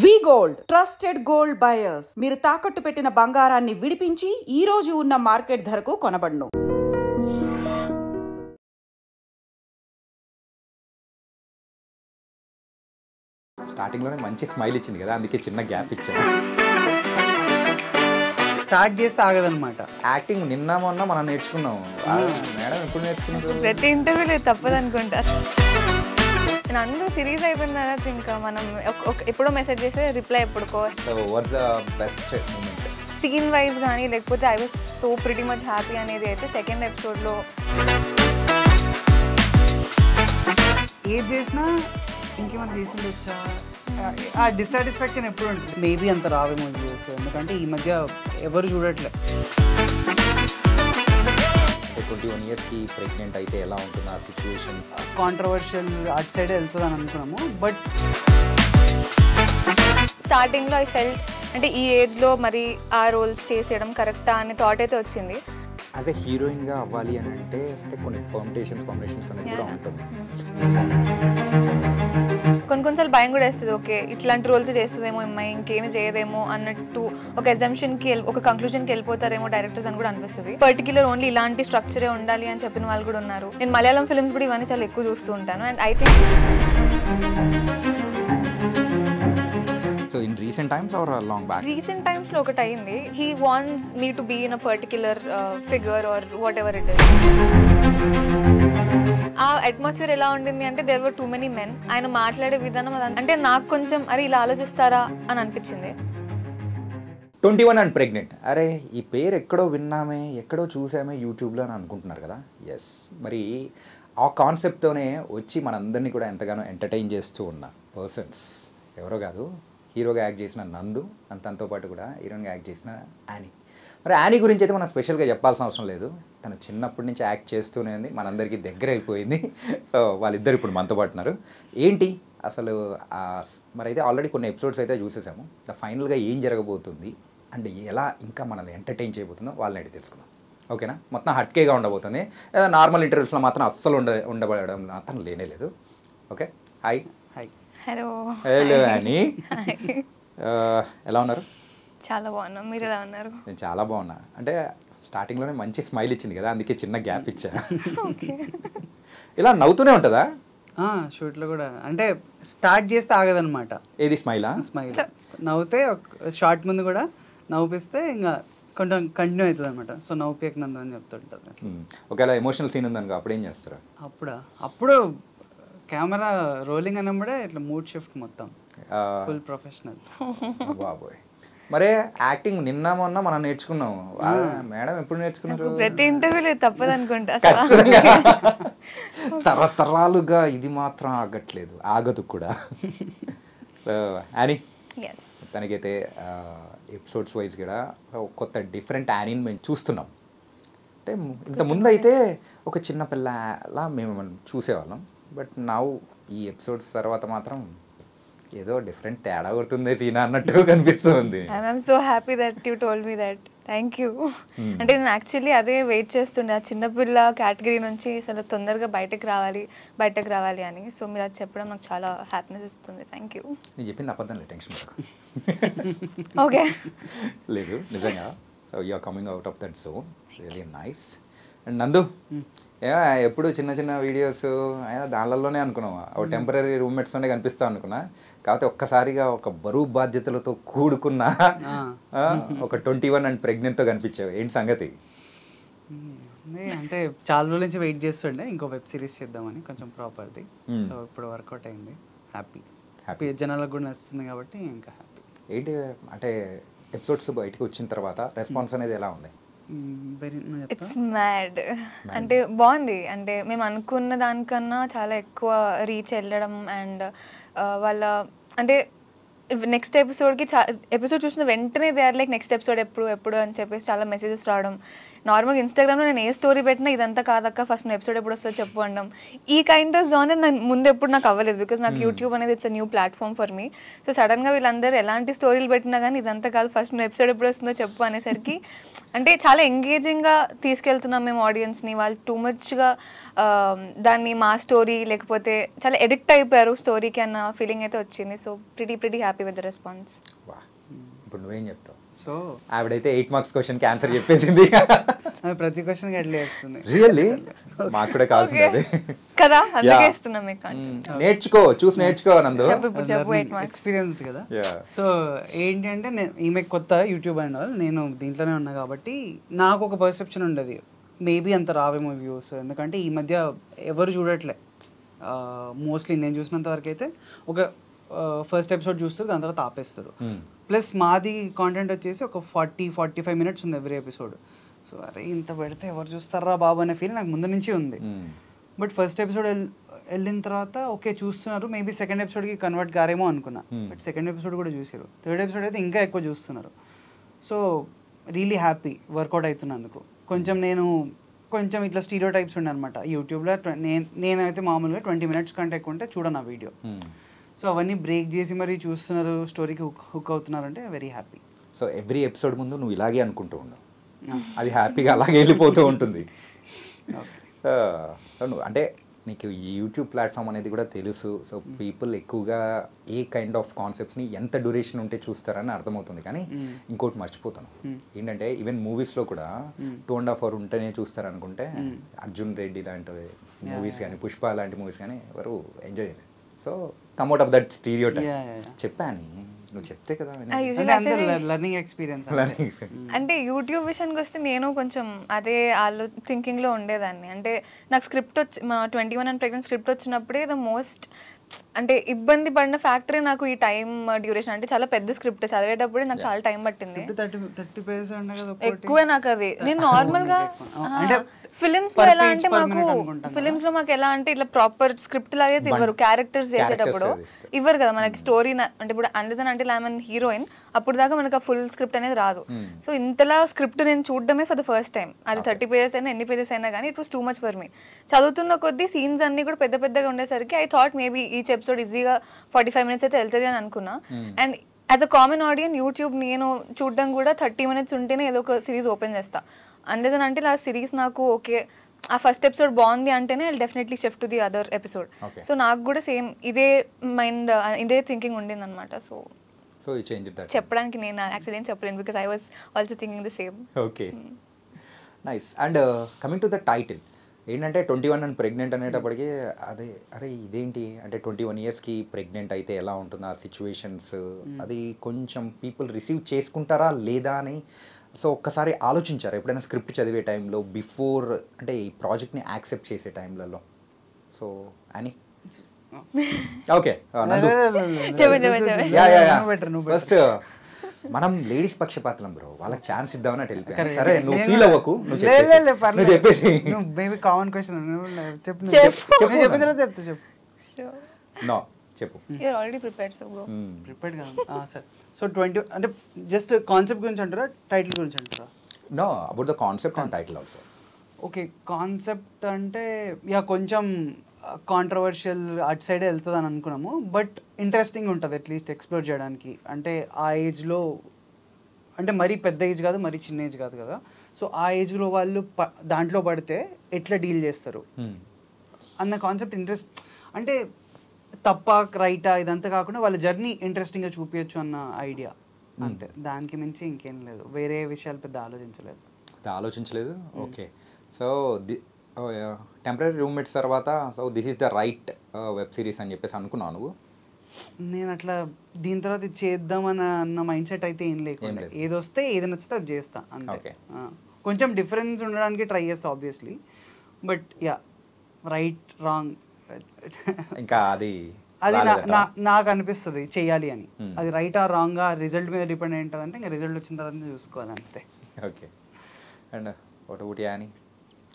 వి gold trusted gold buyers మీరు తాకట్టు పెట్టిన బంగారాన్ని విడిపించి ఈ రోజు ఉన్న మార్కెట్ ధరకు కొనబడును. స్టార్టింగ్ లోనే మంచి స్మైల్ ఇచ్చింది కదా, అందుకే చిన్న గ్యాప్ ఇచ్చాను. స్టార్ట్ చేస్తే ఆగదన్నమాట. యాక్టింగ్ నిన్న మొన్న మనం నేర్చుకున్నాం. మేడం ఎప్పుడు నేర్చుకున్నారు? ప్రతి ఇంటర్వ్యూలో తప్పదు అనుకుంటా. నందు సిరీస్ అయిపోయిన తర్వాత ఇంకా మనం ఎప్పుడో మెసేజ్ చేస్తే రిప్లై ఎప్పుడుకో. సీన్ వైజ్ కానీ లేకపోతే I was so pretty much happy అనేది అయితే సెకండ్ ఎపిసోడ్లో. ఏది చేసినా ఇంకేమైనా చేసి ఉండొచ్చా, ఆ డిస్సాటిస్ఫాక్షన్ ఎప్పుడు ఉంటుంది. మేబీ అంత రావేమో వ్యూస్, ఎందుకంటే ఈ మధ్య ఎవరు చూడట్లే. 21 yearsకి ప్రెగ్నెంట్ అయితే ఎలా ఉంటుంది ఆ సిచ్యువేషన్? కాంట్రవర్షియల్ అటు సైడే వెళ్తుంది అని అనుకున్నాము. బట్ స్టార్టింగ్లో ఐ ఫెల్ట్ అంటే ఈ ఏజ్లో మరి ఆ రోల్స్ చేసేయడం కరెక్టా అనే థాట్ అయితే వచ్చింది. యాజ్ ఎ హీరోయిన్గా అవ్వాలి అని అంటే కొన్ని కాంబినేషన్స్ అనేది కూడా ఉంటుంది. కొన్నిసార్లు భయం కూడా వేస్తుంది, ఓకే ఇట్లాంటి రోల్స్ చేస్తుందేమో అమ్మాయి, ఇంకేమి చేయదేమో అన్నట్టు ఒక ఎగ్జామ్షన్కి ఒక కంక్లూజన్కి వెళ్ళిపోతారేమో డైరెక్టర్స్ అని కూడా అనిపిస్తుంది. పర్టికులర్ ఓన్లీ ఇలాంటి స్ట్రక్చరే ఉండాలి అని చెప్పిన వాళ్ళు కూడా ఉన్నారు. నేను మలయాళం ఫిల్మ్స్ కూడా ఇవన్నీ చాలా ఎక్కువ చూస్తూ ఉంటాను. And I think so in recent times or long back? Recent టైమ్స్లో ఒకటి అయింది. He wants me to be in a particular figure or whatever it is. ఆ అట్మాస్ఫియర్ ఎలా ఉండింది అంటే there were too many men. ఆయన మాట్లాడే విధానం అంటే నాకు కొంచెం అరే ఇలా ఆలోచిస్తారా అని అనిపించింది. 21 అండ్ ప్రెగ్నెంట్, అరే ఈ పేరు ఎక్కడో విన్నామే, ఎక్కడో చూసామే యూట్యూబ్లో అని అనుకుంటున్నారు కదా. ఎస్, మరి ఆ కాన్సెప్ట్తోనే వచ్చి మనందరినీ కూడా ఎంతగానో ఎంటర్టైన్ చేస్తూ ఉన్న పర్సన్స్ ఎవరో కాదు, హీరోగా యాక్ట్ చేసిన నందు అండ్ తనతో పాటు కూడా హీరోయిన్గా యాక్ట్ చేసిన యానీ. మరి యానీ గురించి అయితే మనం స్పెషల్గా చెప్పాల్సిన అవసరం లేదు. తను చిన్నప్పటి నుంచి యాక్ట్ చేస్తూనే ఉంది, మనందరికీ దగ్గర అయిపోయింది. సో వాళ్ళిద్దరు ఇప్పుడు మనతో పాటు ఉన్నారు. ఏంటి అసలు మరి అయితే ఆల్రెడీ కొన్ని ఎపిసోడ్స్ అయితే చూసేసాము. ఫైనల్గా ఏం జరగబోతుంది అండ్ ఎలా ఇంకా మనల్ని ఎంటర్టైన్ చేయబోతుందో వాళ్ళని అడిగి తెలుసుకుందాం. ఓకేనా? మొత్తం హట్కేగా ఉండబోతుంది. ఏదో నార్మల్ ఇంటర్వ్యూస్లో మాత్రం అస్సలు ఉండబడడం మాత్రం లేనే లేదు. Okay, hi. Hi. Hello. Hello Annie, ఎలా ఉన్నారు? చాలా బాగున్నా, మీరు ఎలా ఉన్నారు? నేను చాలా బాగున్నా. అంటే స్టార్టింగ్లోనే మంచి స్మైల్ ఇచ్చింది కదా, అందుకే చిన్న గ్యాప్ ఇచ్చా. ఇలా నవ్వుతూనే ఉంటుందా షూట్లో కూడా? అంటే స్టార్ట్ చేస్తే ఆగదన్నమాట. ఏది స్మైలా? స్మైల్ నవ్వుతే షార్ట్ ముందు కూడా నవ్వుపిస్తే ఇంకా కొంచెం కంటిన్యూ అవుతుంది అనమాట. సో నవ్వుపేక నందు అని చెప్తుంటుంది. ఒకవేళ ఎమోషనల్ సీన్ ఉందనుకో అప్పుడు ఏం చేస్తారు? అప్పుడు కెమెరా రోలింగ్ అన్నప్పుడే ఇట్లా మూడ్ షిఫ్ట్ మొత్తం ఫుల్ ప్రొఫెషనల్. బాబోయ్, మరే యాక్టింగ్ నిన్న మొన్న మనం నేర్చుకున్నాం. మేడం ఎప్పుడు నేర్చుకున్నారు? ప్రతి ఇంటర్వ్యూలో తప్పదు అనుకుంటా. తరతరాలుగా ఇది మాత్రం ఆగట్లేదు, ఆగదు కూడా. యానీ, తనకైతే ఎపిసోడ్స్ వైజ్ కూడా కొత్త డిఫరెంట్ యానీని మేము చూస్తున్నాం. అంటే ఇంత ముందు అయితే ఒక చిన్న పిల్లలా మేము చూసేవాళ్ళం. బట్ నౌ ఈ ఎపిసోడ్స్ తర్వాత మాత్రం ఏదో డిఫరెంట్ తేడా కొడుతుంది సీనా అన్నట్టు కనిపిస్తుంది. I'm so happy that you told me that. Thank you. అంటే నేను యాక్చువల్లీ అదే వెయిట్ చేస్తుండే, ఆ చిన్నపిల్ల కేటగిరీ నుంచి అసలు తొందరగా బయటకు రావాలి అని. సో మీరు అది చెప్పడం నాకు చాలా హ్యాపీనెస్ ఇస్తుంది. Thank you. నేను చెప్పింది అబద్ధం లేదు, టెన్షన్ ఓకే లేదు, నిజంగా. So you are coming out of that zone, really nice. And Nandu, ఎప్పుడు చిన్న చిన్న వీడియోస్ దానిలోనే అనుకున్నాం, ఒక టెంపరీ రూమ్మేట్స్తోనే కనిపిస్తాం అనుకున్నా. కాకపోతే ఒక్కసారిగా ఒక బరువు బాధ్యతలతో కూడుకున్న ఒక 21 అండ్ ప్రెగ్నెంట్తో కనిపించావు. ఏంటి సంగతి? అంటే చాలా రోజుల నుంచి వెయిట్ చేస్తుండే ఇంకో వెబ్ సిరీస్ చేద్దామని, కొంచెం ప్రాపర్ది. సో ఇప్పుడు వర్కౌట్ అయింది. హ్యాపీ జనాలకు కూడా నచ్చుతుంది కాబట్టి ఇంకా హ్యాపీ. ఏంటి అంటే ఎపిసోడ్స్ బయటకు వచ్చిన తర్వాత రెస్పాన్స్ అనేది ఎలా ఉంది? It's mad. అంటే బాగుంది. అంటే మేము అనుకున్న దానికన్నా చాలా ఎక్కువ రీచ్ వెళ్ళడం అండ్ వాళ్ళ అంటే నెక్స్ట్ ఎపిసోడ్కి ఎపిసోడ్ చూసిన వెంటనే they are like next episode ఎప్పుడు అని చెప్పేసి చాలా మెసేజెస్ రావడం. నార్మల్గా ఇన్స్టాగ్రామ్లో నేను ఏ స్టోరీ పెట్టినా ఇదంతా కాదక్క ఫస్ట్ నువ్వు ఎపిసోడ్ ఎప్పుడు వస్తుందో చెప్పు అనడం. ఈ కైండ్ ఆఫ్ జోనర్ నేను ముందు ఎప్పుడు నాకు అవ్వలేదు, బికాస్ నాకు యూట్యూబ్ అనేది it's a new platform for me. So సడన్గా వీళ్ళందరూ ఎలాంటి స్టోరీలు పెట్టినా కానీ ఇదంతా కాదు ఫస్ట్ నువ్వు ఎపిసోడ్ ఎప్పుడు వస్తుందో చెప్పు అనేసరికి అంటే చాలా ఎంగేజింగ్గా తీసుకెళ్తున్నాం మేము ఆడియన్స్ని. వాళ్ళు టూ మచ్గా దాన్ని మా స్టోరీ లేకపోతే చాలా ఎడిక్ట్ అయిపోయారు స్టోరీకి అన్న ఫీలింగ్ అయితే వచ్చింది. So pretty happy. Happy with the response. వా, ఇప్పుడు నువ్వేం చెప్తావు? సో ఆవిడైతే 8 మార్క్స్ క్వశ్చన్కి ఆన్సర్ చెప్పేసింది. ప్రతి క్వశ్చన్కి అట్లా చెప్తుంది. రియల్లీ మాకు కూడా కావాల్సింది అదే కదా, అందుకే ఇస్తున్నాం మీకు. నేర్చుకో, చూసి నేర్చుకో నందు. చెప్పు 8 మార్క్స్. ఎక్స్పీరియన్స్డ్ కదా. సో ఏంటి అంటే ఈమె కొత్త యూట్యూబ్ అండ్ ఆల్, నేను దీంట్లోనే ఉన్నా కాబట్టి నాకు ఒక పర్సెప్షన్ ఉండదు, మేబీ అంత రావేమో వ్యూస్, ఎందుకంటే ఈ మధ్య ఎవరు చూడట్లే. మోస్ట్లీ నేను చూసినంత వరకు అయితే ఒక ఫస్ట్ ఎపిసోడ్ చూస్తారు, దాని తర్వాత ఆపేస్తారు. ప్లస్ మాది కాంటెంట్ వచ్చేసి ఒక 40-45 మినిట్స్ ఉంది ఎవ్రీ ఎపిసోడ్. సో అరే ఇంత పెడితే ఎవరు చూస్తారా బాబు అనే ఫీల్ నాకు ముందు నుంచి ఉంది. బట్ ఫస్ట్ ఎపిసోడ్ వెళ్ళిన తర్వాత ఓకే చూస్తున్నారు, మేబీ సెకండ్ ఎపిసోడ్కి కన్వర్ట్ కారేమో అనుకున్నా. బట్ సెకండ్ ఎపిసోడ్ కూడా చూసారు, థర్డ్ ఎపిసోడ్ అయితే ఇంకా ఎక్కువ చూస్తున్నారు. సో రియలీ హ్యాపీ వర్కౌట్ అవుతున్నందుకు. కొంచెం ఇట్లా స్టీరియో టైప్స్ ఉండే అనమాట యూట్యూబ్లో. నేనైతే మామూలుగా 20 మినిట్స్ కంటే ఎక్కువ ఉంటే చూడను ఆ వీడియో. సో అవన్నీ బ్రేక్ చేసి మరీ చూస్తున్నారు, స్టోరీకి హుక్ అవుతున్నారు అంటే very happy. So every episode ముందు నువ్వు ఇలాగే అనుకుంటూ ఉండవు, అది హ్యాపీగా అలాగే వెళ్ళిపోతూ ఉంటుంది. అంటే నీకు ఈ యూట్యూబ్ ప్లాట్ఫామ్ అనేది కూడా తెలుసు. సో పీపుల్ ఎక్కువగా ఏ కైండ్ ఆఫ్ కాన్సెప్ట్స్ని ఎంత డ్యూరేషన్ ఉంటే చూస్తారని అర్థమవుతుంది. కానీ ఇంకోటి మర్చిపోతాను ఏంటంటే, ఈవెన్ మూవీస్లో కూడా 2.5 hours ఉంటేనే చూస్తారు అనుకుంటే అర్జున్ రెడ్డి లాంటి మూవీస్ కానీ, పుష్ప లాంటి మూవీస్ కానీ ఎవరు ఎంజాయ్ చేయలేదు. So come out of that stereo type చెప్పాను, నువ్వు చెప్తే కదా లర్నింగ్ ఎక్స్పీరియన్స్. అంటే యూట్యూబ్ విషయానికి వస్తే నేను కొంచెం అదే థింకింగ్లో ఉండేదాన్ని. అంటే నాకు స్క్రిప్ట్ మా 21 and Pregnant స్క్రిప్ట్ వచ్చినప్పుడే ద మోస్ట్ అంటే ఇబ్బంది పడిన ఫ్యాక్టరీ నాకు ఈ టైం డ్యూరేషన్. అంటే చాలా పెద్ద స్క్రిప్ట్ చదివేటప్పుడే నాకు చాలా టైం పట్టింది. ఎక్కువ నాకు అది. నేను నార్మల్గా ఫిలిమ్స్ లో ఎలా అంటే ఫిలిమ్స్ లో మాకు ఎలా అంటే ఇట్లా ప్రాపర్ స్క్రిప్ట్ లాగే ఇవ్వరు. క్యారెక్టర్స్ చేసేటప్పుడు ఇవ్వరు కదా మనకి స్టోరీ. అంటే ఇప్పుడు అండర్సన్ అంటే ఐఎమ్ హీరోయిన్, అప్పుడు దాకా మనకు ఆ ఫుల్ స్క్రిప్ట్ అనేది రాదు. సో ఇంతలా స్క్రిప్ట్ నేను చూడడమే ఫర్ ద ఫస్ట్ టైం. అది 30 pages అయినా ఎన్ని పేజెస్ అయినా కానీ it was too much for me. చదువుతున్న కొద్దీ సీన్స్ అన్ని కూడా పెద్ద పెద్దగా ఉండేసరికి I thought maybe each episode ఈజీగా 45 minutes అయితే వెళ్తుంది అని అనుకున్నా. And as a common audience YouTube నేను చూడడం కూడా 30 minutes ఉంటేనే ఏదో ఒక సిరీస్ ఓపెన్ చేస్తా. అండర్సన్ అంటే ఆ సిరీస్ నాకు ఓకే ఆ ఫస్ట్ ఎపిసోడ్ బాగుంది అంటేనే I definitely shift to the other episode. So నాకు కూడా సేమ్ ఇదే మైండ్ ఇదే థింకింగ్ ఉండింది అనమాట. సో చెప్పడానికి నేను యాక్చువల్లీ ఏం చెప్పలేను, because I was also thinking the same. Okay, nice. And coming to the title ఏంటంటే 21 and Pregnant అనేటప్పటికీ అరే ఇదేంటి అంటే 21 yearsకి ప్రెగ్నెంట్ అయితే ఎలా ఉంటుందో ఆ సిచ్యువేషన్స్, అది కొంచెం పీపుల్ రిసీవ్ చేసుకుంటారా లేదా అని. సో ఒక్కసారి ఆలోచించారు ఎప్పుడైనా స్క్రిప్ట్ చదివే టైంలో, బిఫోర్ అంటే ఈ ప్రాజెక్ట్ని యాక్సెప్ట్ చేసే టైంలలో? సో అని ఓకే ఫస్ట్ మనం లేడీస్ పక్షపాతం బ్రో, వాళ్ళకి ఛాన్స్ ఇద్దామని వెళ్ళిపోయాను. సరే నువ్వు ఫీల్ అవ్వకు, నువ్వు చెప్పేసి కామన్ క్వశ్చన్ నో చెప్పు. You're already prepared, so go. Prepared కదా సరే. సో 20 అంటే జస్ట్ కాన్సెప్ట్ గురించి అంటారా, టైటిల్ గురించి అంటారా? No, about the concept and title also. Okay, concept అంటే కొంచెం కాంట్రవర్షియల్ అటు సైడే వెళ్తుంది అని అనుకున్నాము. బట్ ఇంట్రెస్టింగ్ ఉంటుంది అట్లీస్ట్ ఎక్స్ప్లోర్ చేయడానికి. అంటే ఆ ఏజ్లో అంటే మరీ పెద్ద ఏజ్ కాదు, మరీ చిన్న ఏజ్ కాదు కదా. సో ఆ ఏజ్లో వాళ్ళు దాంట్లో పడితే ఎట్లా డీల్ చేస్తారు అన్న కాన్సెప్ట్ ఇంట్రెస్ట్. అంటే తప్ప రైటా ఇదంతా కాకుండా వాళ్ళ జర్నీ ఇంట్రెస్టింగ్గా చూపించచ్చు అన్న ఐడియా అంతే. దానికి మించి ఇంకేం లేదు, వేరే విషయాలు పెద్ద ఆలోచించలేదు. ఓకే, సో టెంపరరీ రూమ్మేట్స్ తర్వాత so this is the right web series అని చెప్పేసి అనుకున్నాను నువ్వు? నేను అట్లా దీని తర్వాత ఇది చేద్దామని అన్న మైండ్ సెట్ అయితే ఏం లేకుండా, ఏది వస్తే ఏది నచ్చితే అది చేస్తా అంతే. కొంచెం డిఫరెన్స్ ఉండడానికి ట్రై చేస్తా obviously, but yeah right wrong ఇంకా అది నాకు అనిపిస్తుంది చెయ్యాలి అని. అది రైట్ ఆర్ రాంగ్ రిజల్ట్ మీద డిపెండ్ అయి ఉంటుంది. అంటే ఇంకా రిజల్ట్ వచ్చిన తర్వాత చూసుకోవాలి అంతే. ఓకే, అండ్ ఒకటి అని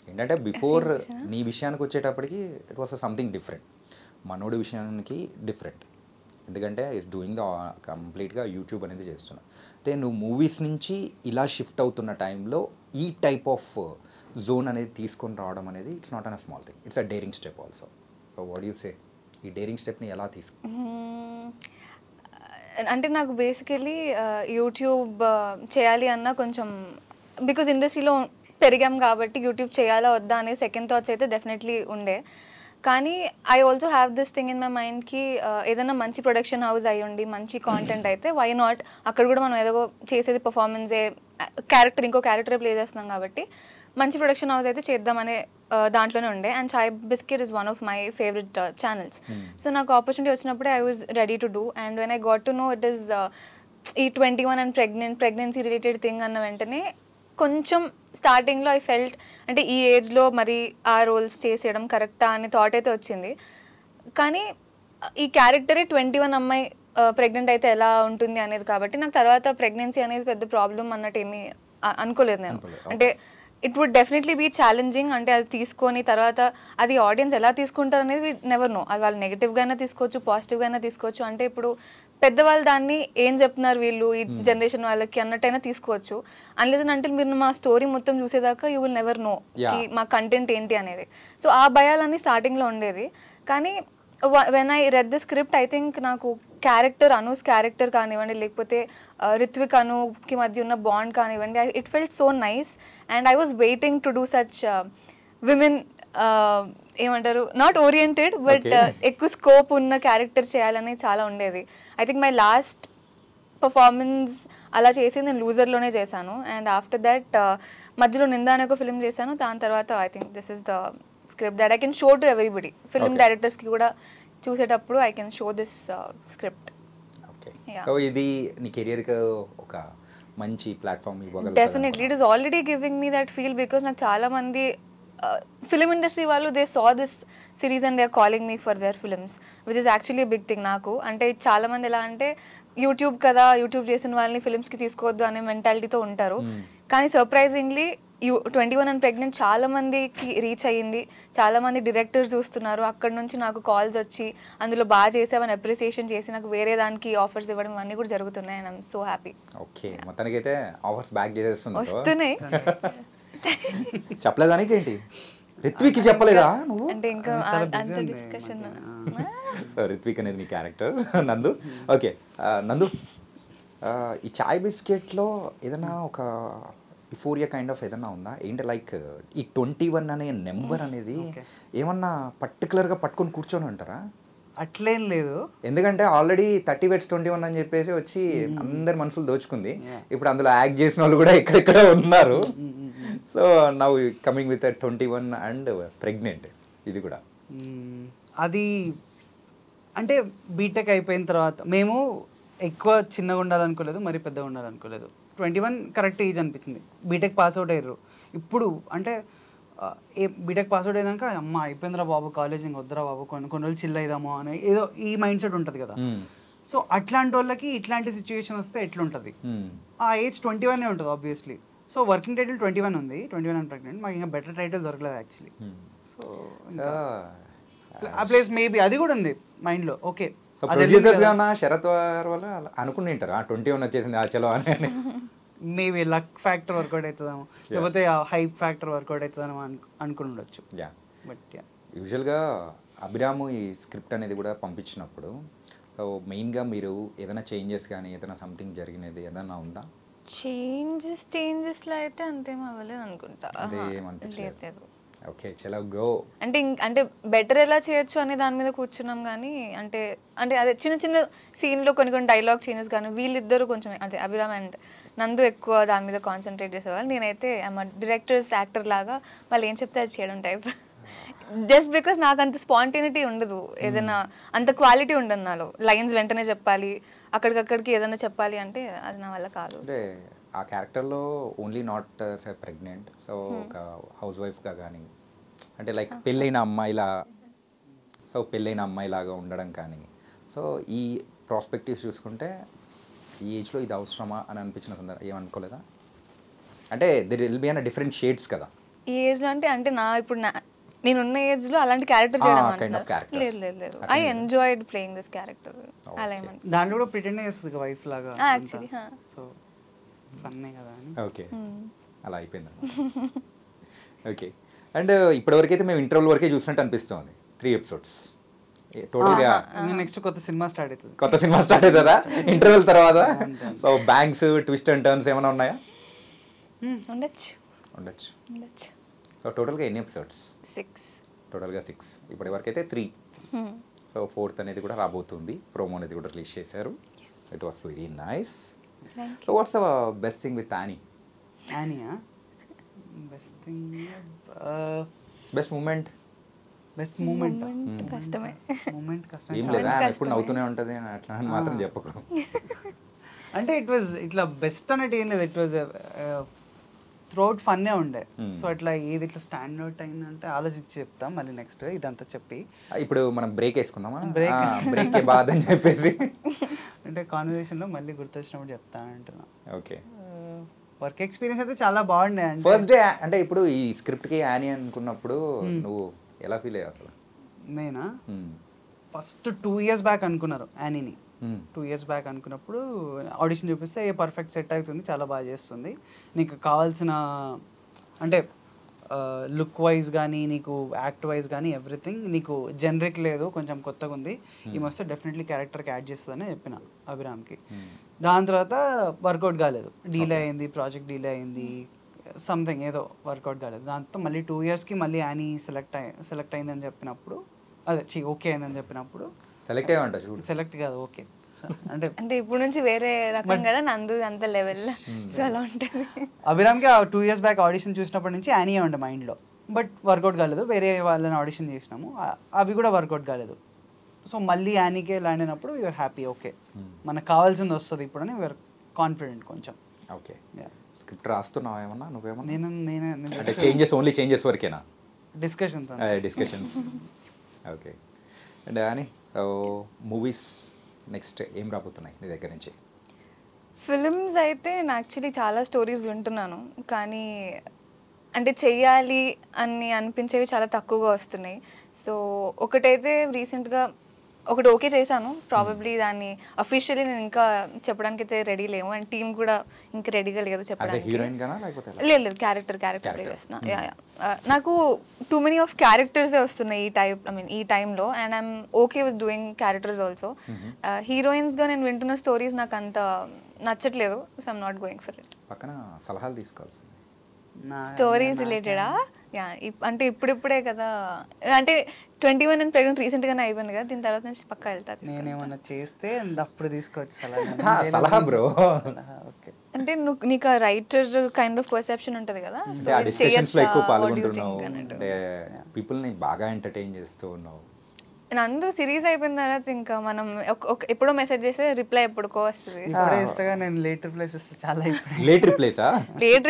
ఏంటంటే బిఫోర్ నీ విషయానికి వచ్చేటప్పటికి ఇట్ వాస్ సంథింగ్ డిఫరెంట్, మనోడి విషయానికి డిఫరెంట్. ఎందుకంటే ఇట్స్ డూయింగ్ ద కంప్లీట్గా యూట్యూబ్ అనేది చేస్తున్నా. అయితే నువ్వు మూవీస్ నుంచి ఇలా షిఫ్ట్ అవుతున్న టైంలో ఈ టైప్ ఆఫ్ జోన్ అనేది తీసుకొని రావడం అనేది it's not an a small thing, it's a daring step also. So what you say, ఈ డేరింగ్ స్టెప్ని ఎలా తీసుకు? అంటే నాకు బేసికలీ యూట్యూబ్ చేయాలి అన్న కొంచెం, బికాజ్ ఇండస్ట్రీలో పెరిగాం కాబట్టి యూట్యూబ్ చేయాలా వద్దా అనే సెకండ్ థాట్స్ అయితే డెఫినెట్లీ ఉండే. కానీ I also have this thing in my మైండ్కి ఏదైనా మంచి ప్రొడక్షన్ హౌస్ అయ్యుండి మంచి కాంటెంట్ అయితే వై నాట్, అక్కడ కూడా మనం ఏదో చేసేది పర్ఫార్మెన్సే, ఇంకో క్యారెక్టర్ ప్లే చేస్తున్నాం కాబట్టి మంచి ప్రొడక్షన్ హౌస్ అయితే చేద్దామనే దాంట్లోనే ఉండే. And chai biscuit is one of my favourite channels. So నాకు ఆపర్చునిటీ వచ్చినప్పుడే I was ready to do. And when I got to know it is ఈ 21 అండ్ ప్రెగ్నెన్సీ రిలేటెడ్ థింగ్ అన్న వెంటనే కొంచెం స్టార్టింగ్లో ఐ ఫెల్ట్ అంటే ఈ ఏజ్లో మరి ఆ రోల్స్ చేసేయడం కరెక్టా అనే థాట్ అయితే వచ్చింది. కానీ ఈ క్యారెక్టరే 21 అమ్మాయి ప్రెగ్నెంట్ అయితే ఎలా ఉంటుంది అనేది కాబట్టి నాకు తర్వాత ప్రెగ్నెన్సీ అనేది పెద్ద ప్రాబ్లం అన్నట్టు ఏమీ అనుకోలేదు నేను. అంటే it would definitely be challenging. అంటే అది తీసుకొని తర్వాత అది ఆడియన్స్ ఎలా తీసుకుంటారు అనేది వి నెవర్ నో. అది వాళ్ళు నెగిటివ్గా అయినా తీసుకోవచ్చు, పాజిటివ్గా అయినా తీసుకోవచ్చు. అంటే ఇప్పుడు పెద్దవాళ్ళు దాన్ని ఏం చెప్తున్నారు వీళ్ళు ఈ జనరేషన్ వాళ్ళకి అన్నట్టయినా తీసుకోవచ్చు. అన్లెస్ అంటే మీరు మా స్టోరీ మొత్తం చూసేదాకా యూ విల్ నెవర్ నో మా కంటెంట్ ఏంటి అనేది. సో ఆ భయాలన్నీ స్టార్టింగ్లో ఉండేది. కానీ when I read the script I think నాకు క్యారెక్టర్, అనూస్ క్యారెక్టర్ కానివ్వండి, లేకపోతే రిత్విక్ అనుకి మధ్య ఉన్న బాండ్ కానివ్వండి, it felt so nice. And I was waiting to do such women ఏమంటారు నాట్ ఓరియంటెడ్ బట్ ఎక్కువ స్కోప్ ఉన్న క్యారెక్టర్ చేయాలని చాలా ఉండేది. I think my last performance అలా చేసి నేను లూజర్లోనే చేశాను. అండ్ ఆఫ్టర్ దట్ మధ్యలో నిందా అనే ఒక ఫిల్మ్ చేశాను. దాని తర్వాత I think this is the script that I can show to everybody. Film డైరెక్టర్స్కి కూడా చూసేటప్పుడు I can show this script. Okay, so ఇది నీ కెరియర్కి ఒక మంచి ప్లాట్ఫామ్ ఇవ్వగలదు. Definitely it is already giving me that feel because నాకు చాలా మంది ఫిలిం ఇండస్ట్రీ వాళ్ళు they saw this series and they are calling me for their films which is actually big thing నాకు. అంటే చాలా మంది ఎలా అంటే యూట్యూబ్ కదా, యూట్యూబ్ చేసిన వాళ్ళని ఫిల్మ్స్కి తీసుకోవద్దు అనే మెంటాలిటీతో ఉంటారు. కానీ సర్ప్రైజింగ్లీ 21 అండ్ ప్రెగ్నెంట్ చాలా మందికి రీచ్ అయ్యింది. చాలా మంది డైరెక్టర్స్ చూస్తున్నారు. అక్కడ నుంచి నాకు కాల్స్ వచ్చి అందులో బాగా చేసామని అప్రిసియేషన్ చేసి నాకు వేరే దానికి ఆఫర్స్ ఇవ్వడం అన్నీ కూడా జరుగుతున్నాయి. And I'm so happy. Okay, మొత్తానికైతే ఆఫర్స్ బ్యాక్ చేసేస్తుంది. వస్తున్నాయి. చెప్పలేదానికి ఏంటి, రిత్విక్ చెప్పలేదా నువ్వు? అంటే ఇంకా అంత డిస్కషన్. సో రిత్విక్ అనేది నీ క్యారెక్టర్ నందు. ఓకే నందు, ఈ చాయ్ బిస్కెట్లో ఏదైనా ఒక యుఫోరియా కైండ్ ఆఫ్ ఏదన్నా ఉందా ఏంటి? లైక్ ఈ 21 అనే నెంబర్ అనేది ఏమన్నా పర్టికులర్గా పట్టుకొని కూర్చొని ఉంటారా? అట్లేం లేదు, ఎందుకంటే ఆల్రెడీ 30 వెట్స్ 21 అని చెప్పేసి వచ్చి అందరి మనసులు దోచుకుంది. ఇప్పుడు అందులో యాక్ట్ చేసిన వాళ్ళు కూడా ఎక్కడెక్కడ ఉన్నారు. So now coming with 21 and pregnant, ఇది కూడా అది అంటే బీటెక్ అయిపోయిన తర్వాత మేము ఎక్కువ చిన్నగా ఉండాలనుకోలేదు, మరి పెద్దగా ఉండాలనుకోలేదు. 21 కరెక్ట్ ఏజ్ అనిపించింది. బీటెక్ పాస్అవుట్ అయ్యారు. ఇప్పుడు అంటే బీటెక్ పాస్అవుట్ అయ్యాక అమ్మ అయిపోయిందిరా బాబు కాలేజ్, ఇంక వద్దురా బాబు కొన్ని రోజులు చిల్ అయిదాము అని ఏదో ఈ మైండ్ సెట్ ఉంటుంది కదా. సో అట్లాంటి వాళ్ళకి ఇట్లాంటి సిచ్యువేషన్ వస్తే ఎట్లుంటుంది? ఆ ఏజ్ 21 ఉంటుంది ఆబ్వియస్లీ. సో వర్కింగ్ టైటిల్ 21 ఉంది, 21 అండ్ ప్రెగ్నెంట్. మాకు ఇంకా బెటర్ టైటిల్ దొరకలేదు యాక్చువల్లీ. సో ఆ ప్లేస్ మేబీ అది కూడా ఉంది మైండ్లో. ఓకే, ప్రొడ్యూసర్స్ గా శరత్ వల్ల అనుకుని ఉంటారు 21 వచ్చేసింది చలో అని. మేబీ లక్ ఫ్యాక్టర్ వర్కౌట్ అవుతుందేమో, లేకపోతే హైప్ ఫ్యాక్టర్ వర్కౌట్ అవుతుందేమో అనుకుని ఉండొచ్చు. బట్ యూజువల్గా అభిరాము ఈ స్క్రిప్ట్ అనేది కూడా పంపించినప్పుడు సో మెయిన్గా మీరు ఏదైనా చేంజెస్ కానీ ఏదైనా సంథింగ్ జరిగినది ఏదైనా ఉందా? చేంజెస్లో అయితే అంతేం అవ్వలేదు అనుకుంటా. లేదు. ఓకే, చలో గో. అంటే బెటర్ ఎలా చేయొచ్చు అనే దాని మీద కూర్చున్నాం. కానీ అంటే అదే చిన్న చిన్న సీన్లో కొన్ని డైలాగ్ చేంజెస్ కానీ వీళ్ళిద్దరూ కొంచెం అంటే అభిరామ్ అండ్ నందు ఎక్కువ దాని మీద కాన్సన్ట్రేట్ చేసేవాళ్ళు. నేనైతే డైరెక్టర్స్ యాక్టర్ లాగా వాళ్ళు ఏం చెప్తే అది చేయడం టైప్. జస్ట్ బికాస్ నాకు అంత స్పాంటేనిటీ ఉండదు, ఏదైనా అంత క్వాలిటీ ఉండదు నాలో. లైన్స్ వెంటనే చెప్పాలి, అక్కడికక్కడికి ఏదైనా చెప్పాలి అంటే అది నా వల్ల కాదు. ఆ క్యారెక్టర్లో ఓన్లీ నాట్ ప్రెగ్నెంట్, సో ఒక హౌస్ వైఫ్గా కానీ అంటే లైక్ పెళ్ళైన అమ్మాయిలాగా ఉండడం కానీ, సో ఈ ప్రాస్పెక్టివ్స్ చూసుకుంటే ఈ ఏజ్లో ఇది అవసరమా అని అనిపించిన సందర్భం ఏమనుకోలేదా? అంటే there will be an different shades కదా ఈ ఏజ్లో. అంటే నా ఇప్పుడు నేనున్న ఏజ్లో అలాంటి క్యారెక్టర్ చేయడం లేదు. I enjoyed playing this character. అలా ఏమని దాంట్లో కూడా ప్రిటెండ్ చేస్తుంది వైఫ్ లాగా యాక్చువల్లీ. సో ఫన్నే కదా అని. ఓకే, అలా అయిపోయింది. ఓకే, అండ్ ఇప్పటివరకు అయితే మేము ఇంటర్వల్ వరకే చూసినట్టు అనిపిస్తుంది. 3 ఎపిసోడ్స్ టోటల్గా. నెక్స్ట్ కొత్త సినిమా స్టార్ట్ అవుతుందా ఇంటర్వెల్ తర్వాత? So banks twist and turns ఏమైనా ఉన్నాయా? ఉండొచ్చు. సో టోటల్గా ఎన్ని ఎపిసోడ్స్? టోటల్గా 6, ఇప్పటి వరకు అయితే 3. సో 4th అనేది కూడా రాబోతుంది, ప్రోమో అనేది కూడా రిలీజ్ చేశారు. It was very nice. So what's best thing with Annie? యానియా best thing, best moment? Best moment కష్టమే. మూమెంట్ కష్టం. ఏం లేదా, ఎప్పుడు నవ్వుతూనే ఉంటుంది అని అట్లా అని మాత్రం చెప్పకు. అంటే ఇట్ వాజ్ ఇట్లా బెస్ట్ అనేది ఏం లేదు, ఇట్ వాజ్ త్రూఅవుట్ ఫన్నే ఉండే. సో అట్లా ఏది ఇట్లా స్టాండ్ అవుట్ అయిందంటే ఆలోచించి చెప్తాం మళ్ళీ నెక్స్ట్ ఇదంతా చెప్పి. ఇప్పుడు మనం బ్రేక్ వేసుకుందామా? Break. బ్రేక్ బాధ అని చెప్పేసి అంటే కాన్వర్సేషన్లో మళ్ళీ గుర్తొచ్చినప్పుడు చెప్తాను అంటున్నా. ఓకే. వర్క్ ఎక్స్పీరియన్స్ అయితే చాలా బాగుండే. అంటే ఫస్ట్ డే అంటే ఇప్పుడు ఈ స్క్రిప్ట్కి యానీ అనుకున్నప్పుడు నువ్వు ఎలా ఫీల్ అయ్యావు అసలు? నేనా ఫస్ట్ 2 years బ్యాక్ అనుకున్నారు యానీని. 2 years బ్యాక్ అనుకున్నప్పుడు ఆడిషన్ చూపిస్తే ఏ పర్ఫెక్ట్ సెట్ అవుతుంది, చాలా బాగా చేస్తుంది, నీకు కావాల్సిన అంటే లుక్ వైజ్ కానీ నీకు యాక్ట్ వైజ్ కానీ ఎవ్రీథింగ్ నీకు జనరిక్ లేదు, కొంచెం కొత్తగా ఉంది, ఈ మస్తు డెఫినెట్లీ క్యారెక్టర్కి యాడ్ చేస్తుందని చెప్పిన అభిరామ్కి. దాని తర్వాత వర్కౌట్ కాలేదు, డీలే అయింది, ప్రాజెక్ట్ డీలే అయింది, సంథింగ్ ఏదో వర్కౌట్ కాలేదు. దాంతో మళ్ళీ 2 yearsకి మళ్ళీ యానీ సెలెక్ట్ అయిందని చెప్పినప్పుడు, అదే ఓకే అయిందని చెప్పినప్పుడు సెలెక్ట్ అయ్యామంట చూడు. సెలెక్ట్ కాదు ఓకే అంటే ఇప్పుడు నుంచి వేరే రకం కదా, నందు అంత లెవెల్. సో అలా ఉంటుంది. అభిరామ్కి 2 years బ్యాక్ ఆడిషన్ చూసినప్పటి నుంచి యానీ ఉండే మైండ్లో, బట్ వర్కౌట్ కాలేదు. వేరే వాళ్ళని ఆడిషన్ చేసినాము, అవి కూడా వర్కౌట్ కాలేదు. సో మళ్ళీ యానీకే ల్యాండ్ అయినప్పుడు యూఆర్ హ్యాపీ, ఓకే మనకు కావాల్సింది వస్తుంది ఇప్పుడు అని యూఆర్ కాన్ఫిడెంట్ కొంచెం. ఓకే. స్క్రిప్ట్ రాస్తున్నావా ఏమన్నా నువ్వేమన్నా? నేను అంటే ఓన్లీ చేంజెస్ వరకేనా? డిస్కషన్స్. ఓకే. అండ్ అని సో మూవీస్ నెక్స్ట్ ఏం రాబోతున్నాయి నీ దగ్గర నుంచి? ఫిల్మ్స్ అయితే నేను యాక్చువల్లీ చాలా స్టోరీస్ వింటున్నాను, కానీ అంటే చెయ్యాలి అని అనిపించేవి చాలా తక్కువగా వస్తున్నాయి. సో ఒకటైతే రీసెంట్గా ఒకటి ఓకే చేశాను, ప్రాబబ్లీ దాన్ని అఫీషియల్లీ నేను ఇంకా చెప్పడానికి అయితే రెడీ లేము, అండ్ టీమ్ కూడా ఇంకా రెడీగా లేదు చెప్పడానికి. లేదు క్యారెక్టర్ ప్లే చేస్తున్నా. నాకు టూ మెనీ ఆఫ్ క్యారెక్టర్సే వస్తున్నాయి ఈ టైంలో, and I'm okay with doing characters also. హీరోయిన్స్గా నేను వింటున్న స్టోరీస్ నాకు అంత నచ్చట్లేదు, so I'm not going for it. పక్కన సలహాలు తీసుకోవాల్సింది. స్టోరీస్ రిలేటెడా? అంటే ఇప్పుడిప్పుడే కదా, అంటే 21 అండ్ ప్రెగ్నెంట్ రీసెంట్గానే అయిపోయింది కదా, దీని తర్వాత నుంచి పక్కా వెళ్తాను. నేనేమన్నా చేస్తే అప్పుడు తీసుకోవచ్చు సలహా బ్రో. ఓకే. అంటే నీకు రైటర్ కైండ్ ఆఫ్ పర్సెప్షన్ ఉంటుంది కదా, ఎక్కువ పాల్గొంటున్నావు, అంటే పీపుల్ని బాగా ఎంటర్టైన్ చేస్తూ ఉన్నావు. నందు సిరీస్ అయిపోయిన తర్వాత ఇంకా మనం ఎప్పుడో మెసేజ్ చేస్తే రిప్లై ఎప్పుడుకో వస్తుంది. లేట్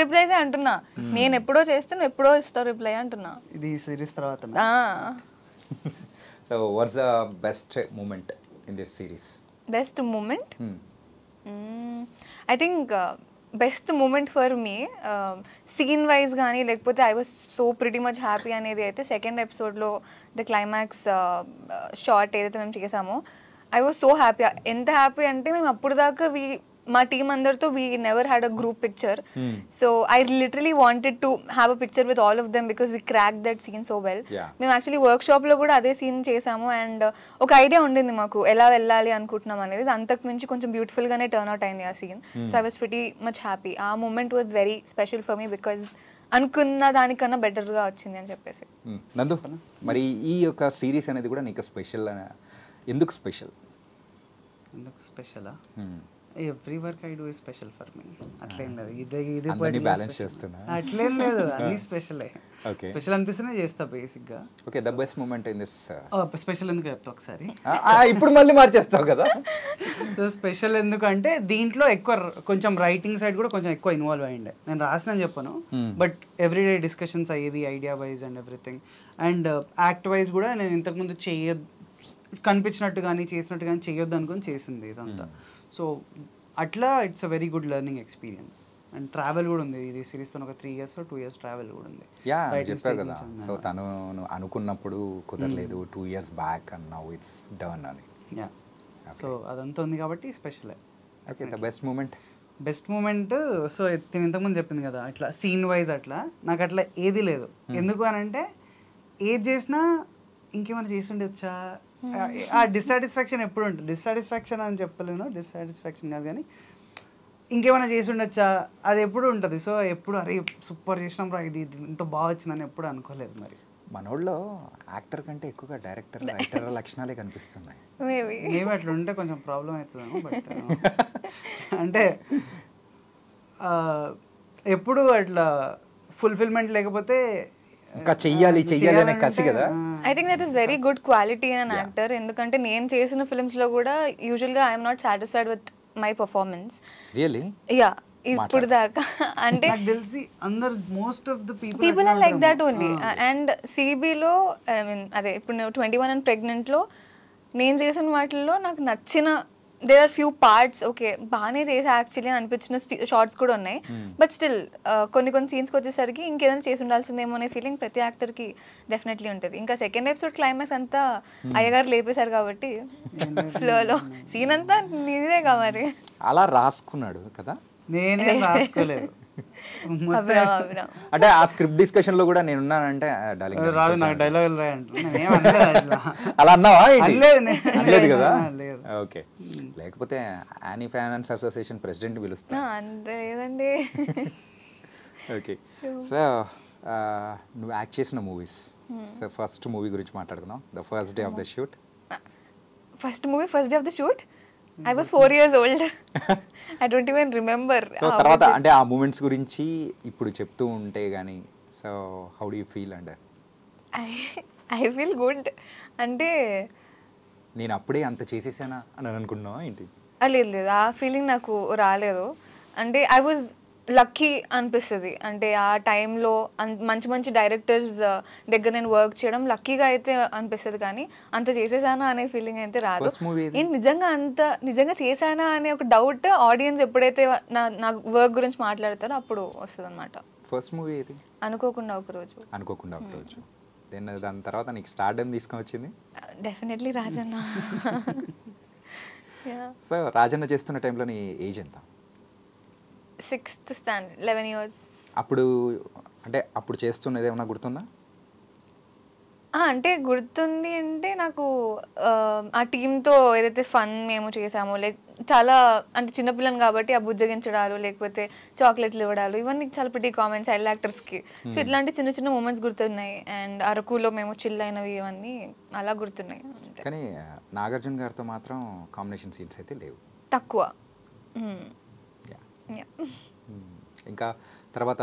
రిప్లైస్ అంటున్నా, నేను ఎప్పుడో చేస్తే నువ్వు ఎప్పుడో ఇస్తావు రిప్లై అంటున్నా. ఇది సిరీస్ తర్వాత. So what's the best moment in this series? Best moment I think best moment for me scene wise కానీ లేకపోతే I was so pretty much happy అనేది అయితే సెకండ్ ఎపిసోడ్లో ద క్లైమాక్స్ షార్ట్ ఏదైతే మేము చేసామో, ఐ వాజ్ సో హ్యాపీ. ఎంత happy అంటే మేము అప్పుడు దాకా మా టీమ్ అందరితో we never had a group picture. So I literally wanted to have a picture with all of them because we crack that scene so well. మేము actually వర్క్ షాప్లో కూడా అదే సీన్ చేసాము, అండ్ ఒక ఐడియా ఉండింది మాకు ఎలా వెళ్ళాలి అనుకుంటున్నాం అనేది. అంతకు మించి కొంచెం బ్యూటిఫుల్గానే టర్న్ అవుట్ అయింది ఆ scene. So I was pretty much happy. ఆ moment was very special for me because అనుకున్న దానికన్నా బెటర్గా వచ్చింది అని చెప్పేసి. నందు, మరి ఈ యొక్క సిరీస్ అనేది కూడా నీకు స్పెషల్, ఎందుకు స్పెషల్? స్పెషలా? Every work I do is special for me. అట్లేం లేదు, ఇది బ్యాలెన్స్ చేస్తున్నా, అట్లేం లేదు, అన్ని స్పెషల్. స్పెషల్ అనిపిస్తేనే చేస్తా బేసిక్ గా. Okay, the best moment in this. Special ఎందుకు చెప్తా ఒకసారి, ఇప్పుడు మళ్ళీ మార్చేస్తావు కదా. స్పెషల్ ఎందుకంటే దీంట్లో ఎక్కువ కొంచెం రైటింగ్ సైడ్ కూడా కొంచెం ఎక్కువ ఇన్వాల్వ్ అయ్యిండే. నేను రాసిన చెప్పను, బట్ ఎవ్రీడే డిస్కషన్స్ అయ్యేది idea wise and everything. And act wise కూడా నేను ఇంతకుముందు కనిపించినట్టు కానీ చేసినట్టు కానీ చేయొద్దు అనుకుని చేసింది ఇదంతా. సో అట్లా it's a very good learning experience. And travel కూడా ఉంది ఇది సిరీస్తో, ఒక 3 years 2 years ట్రావెల్ కూడా ఉంది. చెప్పా కదా, సో తను అనుకున్నప్పుడు కుదరలేదు 2 years back and now it's done అని. సో అదంతా ఉంది కాబట్టి special. Okay, the best moment? Best moment so నేను ఇంతకుముందు చెప్పింది కదా, అట్లా సీన్ వైజ్ అట్లా నాకు అట్లా ఏది లేదు. ఎందుకు అని అంటే ఏది చేసినా ఇంకేమైనా చేసి ఉండొచ్చా, ఆ డిస్సాటిస్ఫాక్షన్ ఎప్పుడు ఉంటుంది. డిస్సాటిస్ఫాక్షన్ అని చెప్పలేను, డిస్సాటిస్ఫాక్షన్ కాదు కానీ ఇంకేమైనా చేసి ఉండొచ్చా అది ఎప్పుడు ఉంటుంది. సో ఎప్పుడు అరే సూపర్ చేసినాం రా, ఇది ఇంత బాగా వచ్చిందని ఎప్పుడు అనుకోలేదు. మరి మనోళ్ళలో యాక్టర్ కంటే ఎక్కువగా డైరెక్టర్ రైటర్ లక్షణాలే కనిపిస్తున్నాయి. మేబీ అట్లా ఉంటే కొంచెం ప్రాబ్లం అవుతుందేమో. బట్ అంటే ఎప్పుడు అట్లా ఫుల్ఫిల్మెంట్ లేకపోతే ఇంకా చెయ్యాలి అనే కసి కదా. I think that is very good quality in an actor. ఎందుకంటే నేను చేసిన ఫిల్మ్స్లో కూడా యూజువల్గా I'm not satisfied with my performance. Really? Yeah, ఇప్పుడు దాకా అంటే తెలిసి అందరు most of the people are like that only. And సిబిలో ఐ మీన్ అదే ఇప్పుడు 21 and ప్రెగ్నెంట్లో నేను చేసిన వాటిల్లో నాకు నచ్చిన there are few parts okay బాగానే చేసా యాక్చువల్లీ అనిపించిన షార్ట్స్ కూడా ఉన్నాయి. బట్ స్టిల్ కొన్ని సీన్స్కి వచ్చేసరికి ఇంకేదైనా చేసి ఉండాల్సిందేమో అనే ఫీలింగ్ ప్రతి యాక్టర్కి డెఫినెట్లీ ఉంటుంది. ఇంకా సెకండ్ ఎపిసోడ్ క్లైమాక్స్ అంతా అయ్యగారు లేపేశారు కాబట్టి ఫ్లోలో సీన్ అంతా నీదేగా మరి. అలా రాసుకున్నాడు కదా, నేనే రాసుకోలేదు. అంటే ఆ స్క్రిప్ట్ డిస్కషన్ లో కూడా నేను ఉన్నానంటే రాదు నాకు డైలాగ్ అలా అన్నావా? లేదు కదా. ఓకే, లేకపోతే యానీ ఫైనాన్స్ అసోసియేషన్ ప్రెసిడెంట్ పిలుస్తా. అంతేదండి. ఓకే, సో నువ్వు యాక్ట్ చేసిన మూవీస్, సో ఫస్ట్ మూవీ గురించి మాట్లాడుకుందాం. The first day of the shoot. First day of the shoot I was 4 years old. I don't even remember. So తర్వాత అంటే ఆ moments గురించి ఇప్పుడు చెప్తూ ఉంటే గానీ, so how do you feel? And I feel good. అంటే నేను అప్పుడే అంత చేసేసానా అని అనుకున్నావా ఏంటి? లేదు, ఆ ఫీలింగ్ నాకు రాలేదు. అంటే ఐ వాజ్ లక్కీ అనిపిస్తుంది. అంటే ఆ టైంలో మంచి డైరెక్టర్స్ దగ్గర నేను వర్క్ చేయడం లక్కీగా అయితే అనిపిస్తుంది, కానీ అంత చేసేసానా అనే ఫీలింగ్ అయితే రాదు. ఏంటి నిజంగా చేశానా అనే ఒక డౌట్ ఆడియన్స్ ఎప్పుడైతే నా వర్క్ గురించి మాట్లాడతారో అప్పుడు వస్తుంది అనమాట. ఫస్ట్ మూవీ ఏది? అనుకోకుండా ఒక రోజు. దాని తర్వాత నీకు స్టార్డమ్ తీసుకొని వచ్చింది డెఫినెట్లీ రాజన్న. సో రాజన్న చేస్తున్న టైంలో నీ ఏజ్ ఎంత? 6th standard, 11 years. అప్పుడు అంటే అప్పుడు చేస్తున్నది ఏమన్నా గుర్తుందా? అంటే గుర్తుంది అంటే నాకు ఆ టీంతో ఏదైతే ఫన్ మేము చేసామో, లైక్ చాలా అంటే చిన్నపిల్లని కాబట్టి ఆ బుజ్జగించడాలు లేకపోతే చాక్లెట్లు ఇవ్వడాలు ఇవన్నీ చాలా ప్రిటీ కామన్ చైల్డ్ యాక్టర్స్కి. సో ఇట్లాంటి చిన్న మూమెంట్స్ గుర్తున్నాయి. అండ్ అరకులో మేము చిల్ అయినవి ఇవన్నీ అలా గుర్తున్నాయి. కానీ నాగార్జున గారితో మాత్రం కాంబినేషన్ సీన్స్ అయితే లేవు, తక్కువ. ఇంకా తర్వాత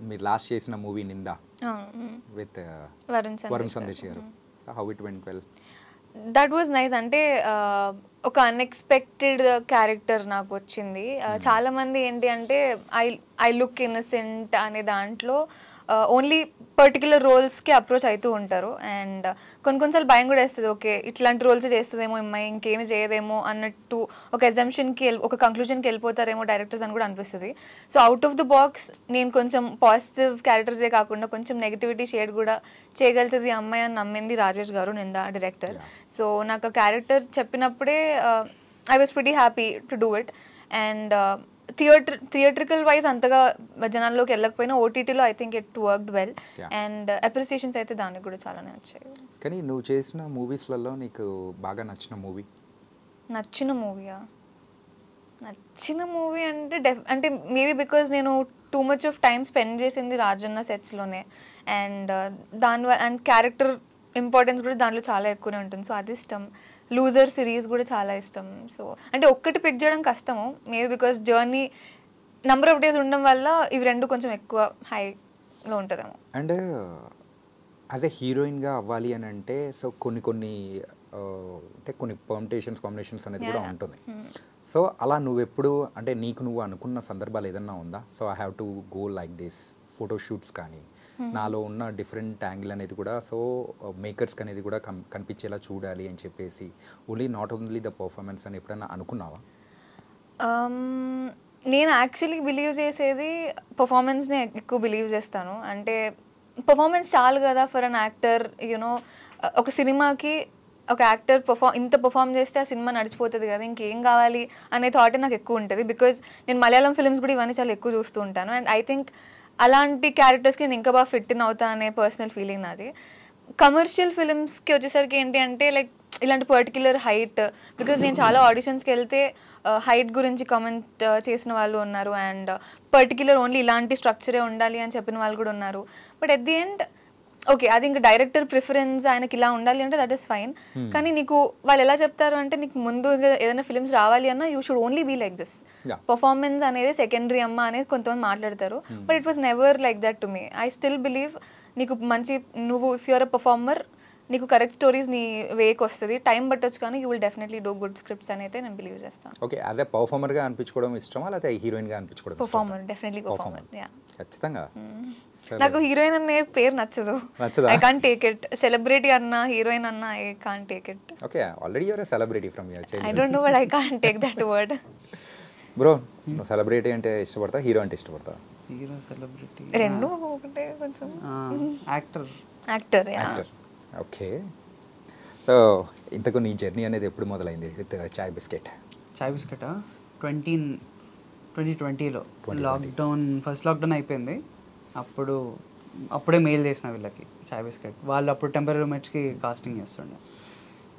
మీరు లాస్ట్ చేసిన మూవీ నిందా విత్ వరుణ్ సందేశ్ గారు. So how it went well? That was nice. అంటే ఒక అన్ఎక్స్పెక్టెడ్ క్యారెక్టర్ నాకు వచ్చింది. చాలా మంది ఏంటి అంటే ఐ లుక్ ఇన్నసెంట్ అనే దాంట్లో ఓన్లీ పర్టికులర్ రోల్స్కి అప్రోచ్ అవుతూ ఉంటారు. అండ్ కొన్నిసార్లు భయం కూడా వేస్తుంది, ఓకే ఇట్లాంటి రోల్స్ చేస్తుందేమో అమ్మాయి ఇంకేమి చేయదేమో అన్నట్టు ఒక ఎగ్జామ్షన్కి ఒక కంక్లూజన్కి వెళ్ళిపోతారేమో డైరెక్టర్స్ అని కూడా అనిపిస్తుంది. So out of the box నేను కొంచెం పాజిటివ్ క్యారెక్టర్సే కాకుండా కొంచెం నెగిటివిటీ షేడ్ కూడా చేయగలుగుతుంది అమ్మాయి అని నమ్మింది రాజేష్ గారు, నిందా డైరెక్టర్. సో నాకు ఆ క్యారెక్టర్ చెప్పినప్పుడే I was pretty happy to do it. And theatrical wise అంతగా జనాల్లోకి వెళ్ళకపోయినా ఓటీటీలో I think it worked well. And appreciations అయితే దానికి కూడా చాలానే వచ్చాయి. కానీ నువ్వు చేసిన మూవీస్లలో నీకు బాగా నచ్చిన మూవీ? నచ్చిన మూవీ అంటే మేబీ బికాజ్ నేను too much of time spend చేసింది రాజన్న సెట్స్లోనే. అండ్ దానివల్ల అండ్ క్యారెక్టర్ ఇంపార్టెన్స్ కూడా దాంట్లో చాలా ఎక్కువనే ఉంటుంది. సో అది ఇష్టం. లూజర్ సిరీస్ కూడా చాలా ఇష్టం. సో అంటే ఒక్కటి పిక్ చేయడం కష్టము, maybe because journey number of days ఉండడం వల్ల ఇవి రెండు కొంచెం ఎక్కువ హైగా ఉంటుందేమో. అండ్ యాజ్ ఎ హీరోయిన్గా అవ్వాలి అని అంటే సో కొన్ని అంటే కొన్ని పర్మిటేషన్స్ కాంబినేషన్స్ అనేది కూడా ఉంటుంది. సో అలా నువ్వెప్పుడు అంటే నీకు నువ్వు అనుకున్న సందర్భాలు ఏదన్నా ఉందా? So I have to go like this photoshoots కానీ నాలో ఉన్న డిఫరెంట్ యాంగిల్ అనేది కూడా సో మేకర్స్కి అనేది కూడా కనిపించేలా చూడాలి అని చెప్పేసి నాట్ ఓన్లీ ద పర్ఫార్మెన్స్ అని ఎప్పుడైనా అనుకున్నావా? నేను యాక్చువల్లీ బిలీవ్ చేసేది పర్ఫార్మెన్స్ని ఎక్కువ బిలీవ్ చేస్తాను. అంటే పర్ఫార్మెన్స్ చాలు కదా ఫర్ అన్ యాక్టర్. యూనో ఒక సినిమాకి ఒక యాక్టర్ ఇంత పర్ఫామ్ చేస్తే ఆ సినిమా నడిచిపోతుంది కదా, ఇంకేం కావాలి అనే థాటే నాకు ఎక్కువ ఉంటుంది. బికాజ్ నేను మలయాళం ఫిల్మ్స్ కూడా ఇవన్నీ చాలా ఎక్కువ చూస్తూ ఉంటాను. అండ్ ఐ థింక్ అలాంటి క్యారెక్టర్స్కి నేను ఇంకా బాగా ఫిట్ ఇన్ అవుతా అనే పర్సనల్ ఫీలింగ్ నాది. కమర్షియల్ ఫిల్మ్స్కి వచ్చేసరికి ఏంటి అంటే లైక్ ఇలాంటి పర్టిక్యులర్ హైట్, బికాజ్ నేను చాలా ఆడిషన్స్కి వెళ్తే హైట్ గురించి కమెంట్ చేసిన వాళ్ళు ఉన్నారు. అండ్ పర్టిక్యులర్ ఓన్లీ ఇలాంటి స్ట్రక్చరే ఉండాలి అని చెప్పిన వాళ్ళు కూడా ఉన్నారు. But at the end okay అది ఇంకా డైరెక్టర్ ప్రిఫరెన్స్ ఆయనకి ఇలా ఉండాలి అంటే దట్ ఈస్ ఫైన్. కానీ నీకు వాళ్ళు ఎలా చెప్తారు అంటే నీకు ముందు ఏదైనా ఫిల్మ్స్ రావాలి అన్నా you should only be like this, performance అనేది సెకండరీ అమ్మ అనేది కొంతమంది మాట్లాడతారు. But it was never like that to me. I still believe నీకు మంచి నువ్వు ఇఫ్ యూఆర్ అ పర్ఫార్మర్ నీకు కరెక్ట్ స్టోరీస్ నీ వేకి వస్తుంది, టైం పట్టొచ్చు కానీ you will definitely do good scripts అని అయితే నేను బిలీవ్ చేస్తాను. ఓకే యాజ్ ఎ పర్ఫార్మర్గా అనిపించుకోవడం ఇష్టమా లేకపోతే హీరోయిన్గా అనిపించుకోవడం? Performer, definitely performer. ఖచ్చితంగా. నాకు హీరోయిన్ అనే పేరు నచ్చదు. I can't take it. Celebrity అన్నా హీరోయిన్ అన్నా I can't take it. Okay already you're a celebrity from your childhood. I don't know but I can't take that word. Bro నువ్వు celebrity అంటే ఇష్టపడతావు, హీరో అంటే ఇష్టపడతావు? హీరో సెలబ్రిటీ రెండు ఒకటే కొంచెం. యాక్టర్. యాక్టర్. ఓకే సో ఇంతకు నీ జర్నీ అనేది ఎప్పుడు మొదలైంది with Chai biscuit? Chai biscuit 2020లో లాక్డౌన్, ఫస్ట్ లాక్డౌన్ అయిపోయింది. అప్పుడే మెయిల్ చేసిన వీళ్ళకి చాయ్ బిస్కెట్. వాళ్ళు అప్పుడు టెంపరీ రూమ్మేట్స్కి కాస్టింగ్ చేస్తుండే.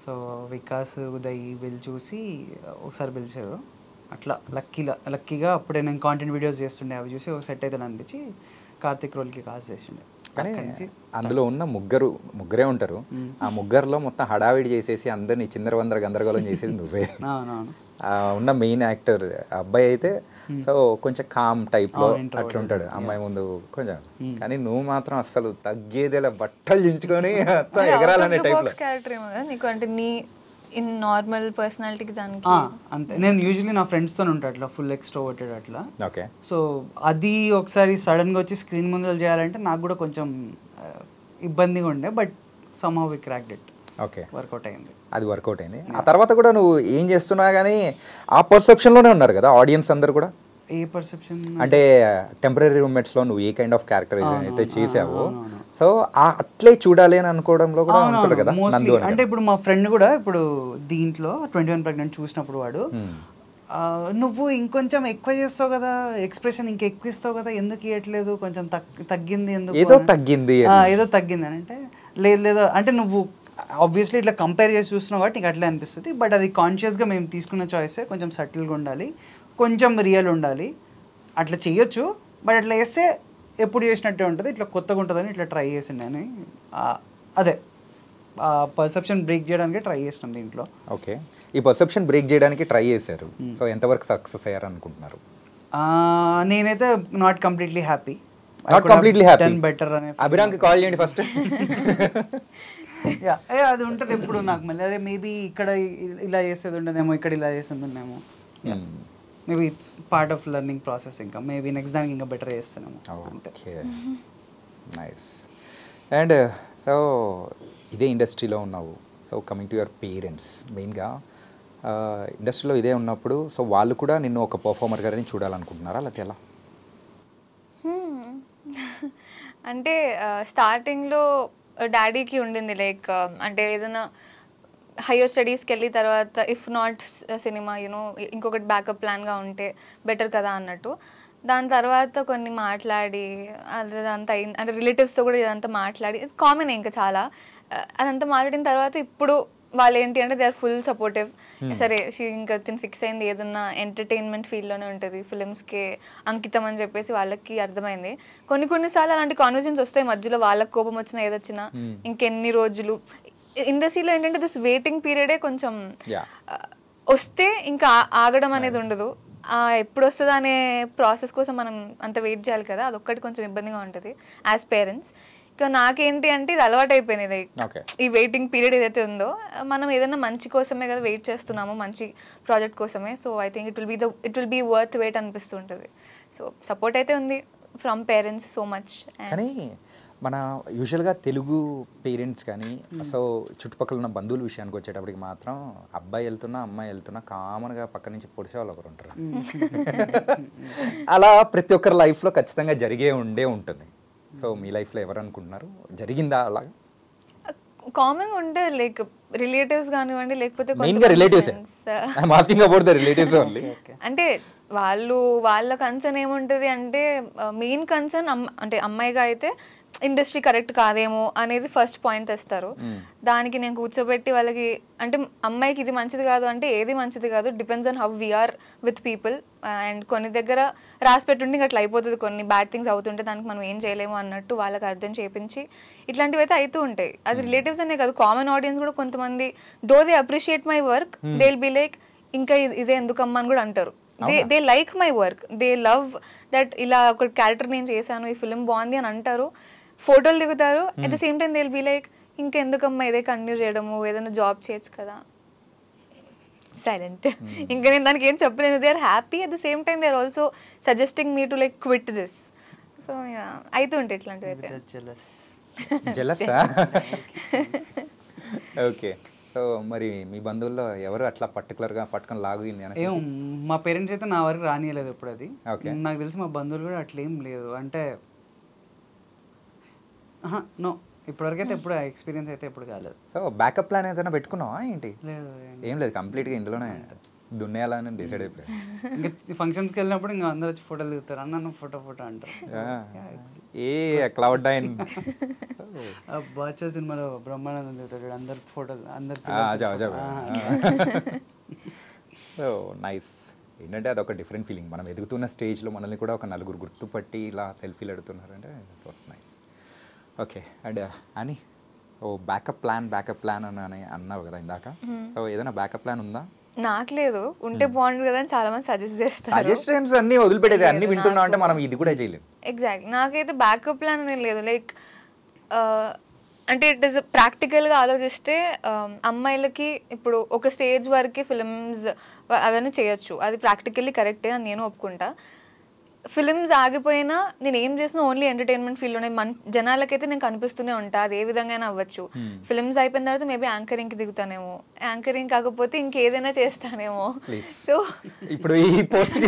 సో వికాస్ ఉదయ్ వీళ్ళు చూసి ఒకసారి పిలిచారు. అట్లా లక్కీగా అప్పుడే నేను కాంటెంట్ వీడియోస్ చేస్తుండే, అవి చూసి ఒక సెట్ అయితే అనిపించి కార్తిక్ రోల్కి కాస్ట్ చేసిండే. కానీ అందులో ఉన్న ముగ్గురే ఉంటారు. ఆ ముగ్గురులో మొత్తం హడావిడి చేసేసి అందరినీ చిందరవందర గందరగోళం చేసేది నువ్వే. ఉన్న మెయిన్ యాక్టర్ అబ్బాయి అయితే సో కొంచెం కామ్ టైప్లో అట్లుంటాడు, అమ్మాయి ముందు కొంచెం. కానీ నువ్వు మాత్రం అస్సలు తగ్గేదేలా బట్టలు చించుకొని ఎగరాలనే టైప్లో. ఇన్ నార్మల్ పర్సనాలిటీకి దానికి అంతే. నేను యూజువల్లీ నా ఫ్రెండ్స్తో ఉంటా అట్లా ఫుల్ ఎక్స్ట్రోవర్టెడ్ అట్లా. ఓకే సో అది ఒకసారి సడన్గా వచ్చి స్క్రీన్ ముందు చేయాలంటే నాకు కూడా కొంచెం ఇబ్బందిగా ఉండే. But somehow we cracked it. Okay work out అయింది. అది వర్కౌట్ అయింది. ఆ తర్వాత కూడా నువ్వు ఏం చేస్తున్నా కానీ ఆ పర్సెప్షన్లోనే ఉన్నారు కదా ఆడియన్స్ అందరు కూడా. ఏ పర్సెప్షన్ అంటే టెంపరీ రూమ్మేట్స్లో నువ్వు ఏ కైండ్ ఆఫ్ క్యారెక్టరైజేషన్ అయితే చేసావో సో అట్లే చూడాలి అని అనుకోవడంలో కూడా ఉంటారు కదా నందు. అంటే ఇప్పుడు మా ఫ్రెండ్ కూడా ఇప్పుడు దీంట్లో 21 ప్రెగ్నెంట్ చూసినప్పుడు వాడు నువ్వు ఇంకొంచెం ఎక్కువ చేస్తావు కదా, ఎక్స్ప్రెషన్ ఇంకెక్కువ ఇస్తావు కదా, ఎందుకు ఇవ్వట్లేదు, కొంచెం తగ్గింది, ఎందుకు ఏదో తగ్గింది అని అంటే లేదు అంటే నువ్వు ఆబ్వియస్లీ ఇట్లా కంపేర్ చేసి చూస్తున్నావు కాబట్టి నీకు అట్లే అనిపిస్తుంది. బట్ అది కాన్షియస్గా మేము తీసుకున్న చాయిసే, కొంచెం సటిల్గా ఉండాలి, కొంచెం రియల్ ఉండాలి, అట్లా చేయొచ్చు. బట్ అట్లా చేస్తే ఎప్పుడు చేసినట్టే ఉంటుంది, ఇట్లా కొత్తగా ఉంటుందని ఇట్లా ట్రై చేసిండే అని అదే పర్సెప్షన్ బ్రేక్ చేయడానికి ట్రై చేసినాం దీంట్లో. ఓకే ఈ పర్సెప్షన్ బ్రేక్ చేయడానికి ట్రై చేశారు. సో ఎంతవరకు సక్సెస్ అయ్యారు అనుకుంటున్నారు? నేనైతే నాట్ కంప్లీట్లీ హ్యాపీ. బెటర్ అని అభిరామ్కి కాల్ చేయండి ఫస్ట్. అది ఉంటుంది ఎప్పుడు నాకు మళ్ళీ అదే మేబీ ఇక్కడ ఇలా చేసేది ఉండదేమో, ఇక్కడ ఇలా చేసేది ఉండేమో. Maybe it's part of learning process. ఇంకా మేబీ నెక్స్ట్ దానికి ఇంకా బెటర్ చేస్తానేమో. Okay nice. అండ్ సో ఇదే ఇండస్ట్రీలో ఉన్నావు. So coming to your parents, మెయిన్గా ఇండస్ట్రీలో ఇదే ఉన్నప్పుడు సో వాళ్ళు కూడా నిన్ను ఒక పర్ఫార్మర్ గారిని చూడాలనుకుంటున్నారా లేకపోతే ఎలా? అంటే స్టార్టింగ్లో డాడీకి ఉండింది లైక్ అంటే ఏదైనా హయ్యర్ స్టడీస్కి వెళ్ళి తర్వాత ఇఫ్ నాట్ సినిమా యూనో ఇంకొకటి బ్యాకప్ ప్లాన్గా ఉంటే బెటర్ కదా అన్నట్టు. దాని తర్వాత కొన్ని మాట్లాడి అదంతా అయింది, అంటే రిలేటివ్స్తో కూడా ఇదంతా మాట్లాడి కామన్ ఇంకా చాలా అదంతా మాట్లాడిన తర్వాత ఇప్పుడు వాళ్ళు ఏంటి అంటే దే ఆర్ ఫుల్ సపోర్టివ్. సరే ఇంకా తిని ఫిక్స్ అయింది ఏదన్నా ఎంటర్టైన్మెంట్ ఫీల్డ్లోనే ఉంటుంది, ఫిలిమ్స్కి అంకితం అని చెప్పేసి వాళ్ళకి అర్థమైంది. కొన్నిసార్లు అలాంటి కాన్వర్జేషన్స్ వస్తాయి మధ్యలో, వాళ్ళకి కోపం వచ్చినా ఏదొచ్చినా ఇంకెన్ని రోజులు. ఇండస్ట్రీలో ఏంటంటే దిస్ వెయిటింగ్ పీరియడే కొంచెం వస్తే ఇంకా ఆగడం అనేది ఉండదు. ఎప్పుడు వస్తుందా అనే ప్రాసెస్ కోసం మనం అంత వెయిట్ చేయాలి కదా, అదొక్కటి కొంచెం ఇబ్బందిగా ఉంటుంది యాజ్ పేరెంట్స్. ఇక నాకేంటి అంటే ఇది అలవాటు అయిపోయింది, ఈ వెయిటింగ్ పీరియడ్ ఏదైతే ఉందో. మనం ఏదైనా మంచి కోసమే కదా వెయిట్ చేస్తున్నాము, మంచి ప్రాజెక్ట్ కోసమే. So I think it will be worth wait అనిపిస్తుంటుంది. సో సపోర్ట్ అయితే ఉంది ఫ్రమ్ పేరెంట్స్ సో మచ్. కానీ మన యూజువల్గా తెలుగు పేరెంట్స్ కానీ సో చుట్టుపక్కల ఉన్న బంధువుల విషయానికి వచ్చేటప్పటికి మాత్రం అబ్బాయి వెళ్తున్నా అమ్మాయి వెళ్తున్నా కామన్గా పక్క నుంచి పొడిచే వాళ్ళు ఒకరు ఉంటారు. అలా ప్రతి ఒక్కరి లైఫ్లో ఖచ్చితంగా జరిగే ఉంటుంది. సో మీ లైఫ్లో ఎవరు అనుకుంటున్నారు జరిగిందా అలాగా? కామన్గా ఉంటే లైక్ రిలేటివ్స్ కానివ్వండి లేకపోతే మెయిన్గా relatives, I'm asking about the relatives only. అంటే వాళ్ళ కన్సర్న్ ఏముంటుంది అంటే మెయిన్ కన్సర్న్ అంటే అమ్మాయిగా అయితే ఇండస్ట్రీ కరెక్ట్ కాదేమో అనేది ఫస్ట్ పాయింట్ తెస్తారు. దానికి నేను కూర్చోబెట్టి వాళ్ళకి అంటే అమ్మాయికి ఇది మంచిది కాదు అంటే ఏది మంచిది కాదు, depends on how we're with people. And కొన్ని దగ్గర రాసి పెట్టుంటే అట్లా అయిపోతుంది, కొన్ని బ్యాడ్ థింగ్స్ అవుతుంటే దానికి మనం ఏం చేయలేము అన్నట్టు వాళ్ళకి అర్థం చేయించి ఇట్లాంటివి అయితే అవుతూ ఉంటాయి. అది రిలేటివ్స్ అనే కాదు, కామన్ ఆడియన్స్ కూడా కొంతమంది though they appreciate my work they will be like ఇంకా ఇదే ఎందుకమ్మా అని కూడా అంటారు. They like my work, they love that ఇలా ఒక క్యారెక్టర్ నేను చేశాను, ఈ ఫిల్మ్ బాగుంది అని అంటారు, ఫోటోలు దిగుతారు. At the same time they will be like ఇంకెందుకమ్మా ఇదే కంటిన్యూ చేయడము, ఏదైనా జాబ్ చేయొచ్చు కదా. సైలెంట్. ఇంకా నేను దానికి ఏం చెప్పలేను. They are happy, at the same time they are also suggesting me to like quit this. So అవుతుంటాయి ఇట్లాంటివి అయితే. జెలస్సా? ఓకే. సో మరి మీ బంధువుల్లో ఎవరు అట్లా పర్టికులర్గా పట్టుకొని లాగింది? ఏం మా పేరెంట్స్ అయితే నా వరకు రానియలేదు ఎప్పుడు అది. ఓకే. నాకు తెలిసి మా బంధువులు కూడా అట్లా ఏం లేదు. అంటే నో, ఇప్పటివరకు అయితే ఎప్పుడు ఎక్స్పీరియన్స్ అయితే ఎప్పుడు కాలేదు. సో బ్యాకప్ ప్లాన్ ఏదైనా పెట్టుకున్నావా ఏంటి? లేదు, ఏం లేదు, కంప్లీట్గా ఇందులోనే దున్నేయాలని డిసైడ్ అయిపోయాయి. ఇంకా ఫంక్షన్స్కి వెళ్ళినప్పుడు ఇంకా అందరూ వచ్చి ఫోటోలు దిగుతారు, అన్న ఫోటో అంటారు. ఏ క్లౌడ్ నైన్ బాద్షా సినిమాలో బ్రహ్మానందం దిగుతాడు, అందరు ఫోటోలు అందరు. So nice. ఏంటంటే అదొక డిఫరెంట్ ఫీలింగ్. మనం ఎదుగుతున్న స్టేజ్లో మనల్ని కూడా ఒక నలుగురు గుర్తుపట్టి ఇలా సెల్ఫీలు ఎడుతున్నారంటే it was nice. Okay. And అని బ్యాకప్ ప్లాన్ అని అన్నావు కదా ఇందాక. సో ఏదైనా బ్యాకప్ ప్లాన్ ఉందా? నాకు లేదు, ఉంటే బాగుంటుంది కదా అని చాలా మంది సజెస్ట్ చేస్తారు. సజెషన్స్ అన్ని వదిలిపెట్టేది, అన్ని వింటున్నాం అంటే మనం ఇది కూడా చేయలేము. ఎగ్జాక్ట్. నాకైతే బ్యాకప్ ప్లాన్ అనేది లేదు. లైక్ అంటే ఇట్ ఈస్ ప్రాక్టికల్గా ఆలోచిస్తే అమ్మాయిలకి ఇప్పుడు ఒక స్టేజ్ వరకు ఫిల్మ్స్ అవన్నీ చేయొచ్చు, అది ప్రాక్టికల్లీ కరెక్టే అని నేను ఒప్పుకుంటా. ఫిల్మ్స్ ఆగిపోయినా నేను ఏం చేసినా ఓన్లీ ఎంటర్టైన్మెంట్ ఫీల్డ్లోనే జనాలకైతే నేను కనిపిస్తూనే ఉంటా, అది ఏ విధంగా అవ్వచ్చు. ఫిల్మ్స్ అయిపోయిన తర్వాత మేబీ యాంకరింగ్కి దిగుతానేమో, యాంకరింగ్ కాకపోతే ఇంకేదైనా చేస్తానేమో. సో ఇప్పుడు ఈ పోస్ట్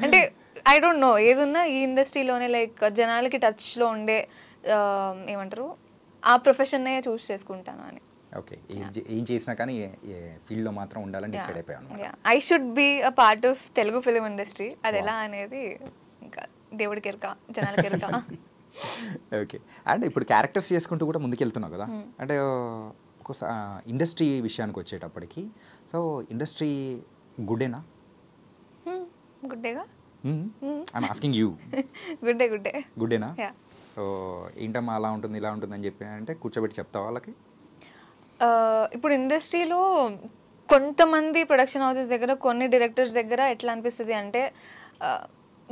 అంటే ఐ డోంట్ నో, ఏదున్నా ఈ ఇండస్ట్రీలోనే లైక్ జనాలకి టచ్లో ఉండే ఏమంటారు ఆ ప్రొఫెషన్నే చూస్ చేసుకుంటాను అని. ఓకే. ఏం చేసినా కానీ ఫీల్డ్లో మాత్రం ఉండాలని డిసైడ్ అయిపోయాను. I should be a part of Telugu film industry. అది ఎలా అనేది ఇంకా దేవుడికి ఎరక, జనాలకి ఎరక. ఓకే. అండ్ ఇప్పుడు క్యారెక్టర్స్ చేసుకుంటూ కూడా ముందుకెళ్తున్నావు కదా, అంటే ఇండస్ట్రీ విషయానికి వచ్చేటప్పటికి సో ఇండస్ట్రీ గుడ్డేనా? గుడ్డేగా. I'm asking you. గుడ్డేనా? సో ఏంటమ్మా అలా ఉంటుంది ఇలా ఉంటుంది అని చెప్పి అంటే కూర్చోబెట్టి చెప్తావా వాళ్ళకి? ఇప్పుడు ఇండస్ట్రీలో కొంతమంది ప్రొడక్షన్ హౌసెస్ దగ్గర, కొన్ని డైరెక్టర్స్ దగ్గర ఎట్లా అనిపిస్తుంది అంటే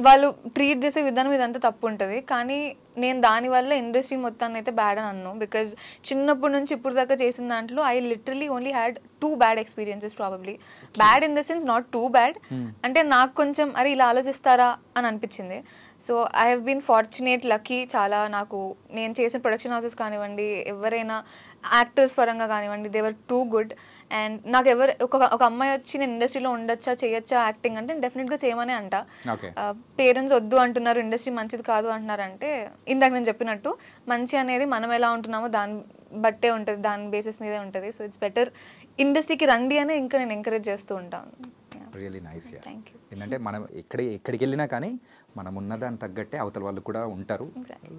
వాళ్ళు ట్రీట్ చేసే విధానం ఇదంతా తప్పు ఉంటుంది. కానీ నేను దానివల్ల ఇండస్ట్రీ మొత్తాన్ని అయితే బ్యాడ్ అని అన్నాను. బికాజ్ చిన్నప్పటి నుంచి ఇప్పుడు దాకా చేసిన దాంట్లో I literally only had 2 bad experiences. Probably bad in the sense not too bad, అంటే నాకు కొంచెం అరే ఇలా ఆలోచిస్తారా అని అనిపించింది. So I have been fortunate, lucky చాలా. నాకు నేను చేసిన ప్రొడక్షన్ హౌసెస్ కానివ్వండి, ఎవరైనా యాక్టర్స్ పరంగా కానివ్వండి, they were too good. And నాకు ఒక అమ్మాయి వచ్చి నేను ఇండస్ట్రీలో ఉండొచ్చా చేయొచ్చా యాక్టింగ్ అంటే డెఫినెట్గా చేయమనే అంట. పేరెంట్స్ వద్దు అంటున్నారు, ఇండస్ట్రీ మంచిది కాదు అంటున్నారంటే ఇందాక నేను చెప్పినట్టు మంచి అనేది మనం ఎలా ఉంటున్నామో దాని బట్టే ఉంటుంది, దాని బేసిస్ మీదే ఉంటుంది. సో ఇట్స్ బెటర్ ఇండస్ట్రీకి రండి అని ఇంకా నేను ఎంకరేజ్ చేస్తూ ఉంటాను. Really nice. ఏంటంటే మనం ఎక్కడికి వెళ్ళినా కానీ మనం ఉన్న దాన్ని తగ్గట్టే అవతల వాళ్ళు కూడా ఉంటారు.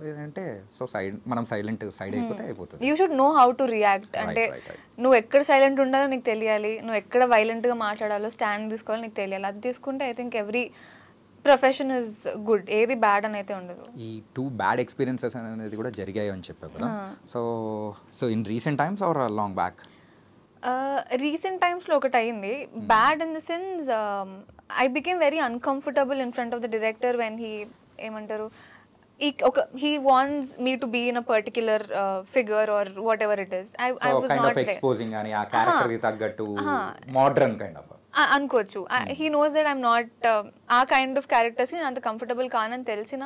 లేదంటే సో మనం సైలెంట్ అయిపోతే అయిపోతుంది. You should know how to react. అంటే నువ్వు ఎక్కడ సైలెంట్ ఉండాలో నీకు తెలియాలి, నువ్వు ఎక్కడ వైలెంట్గా మాట్లాడాలో స్టాండ్ తీసుకోవాలో నీకు తెలియాలి. అది తీసుకుంటే I think every profession is good, ఏది బ్యాడ్ అని అయితే ఉండదు. ఈ 2 బ్యాడ్ ఎక్స్పీరియన్సెస్ అనేది కూడా జరిగాయి అని చెప్పావు కదా. So in recent times or long back? Recent టైమ్స్లో ఒకటి అయింది. Bad in the sense I became very uncomfortable in front of the director when he ఏమంటారు he wants me to be in a particular figure or whatever it is. I was kind not of exposing ani aa character ki taggattu modern kind of అనుకోవచ్చు. He knows that I'm not ఆ kind of characters కి నేను అంత comfortable కానని తెలిసిన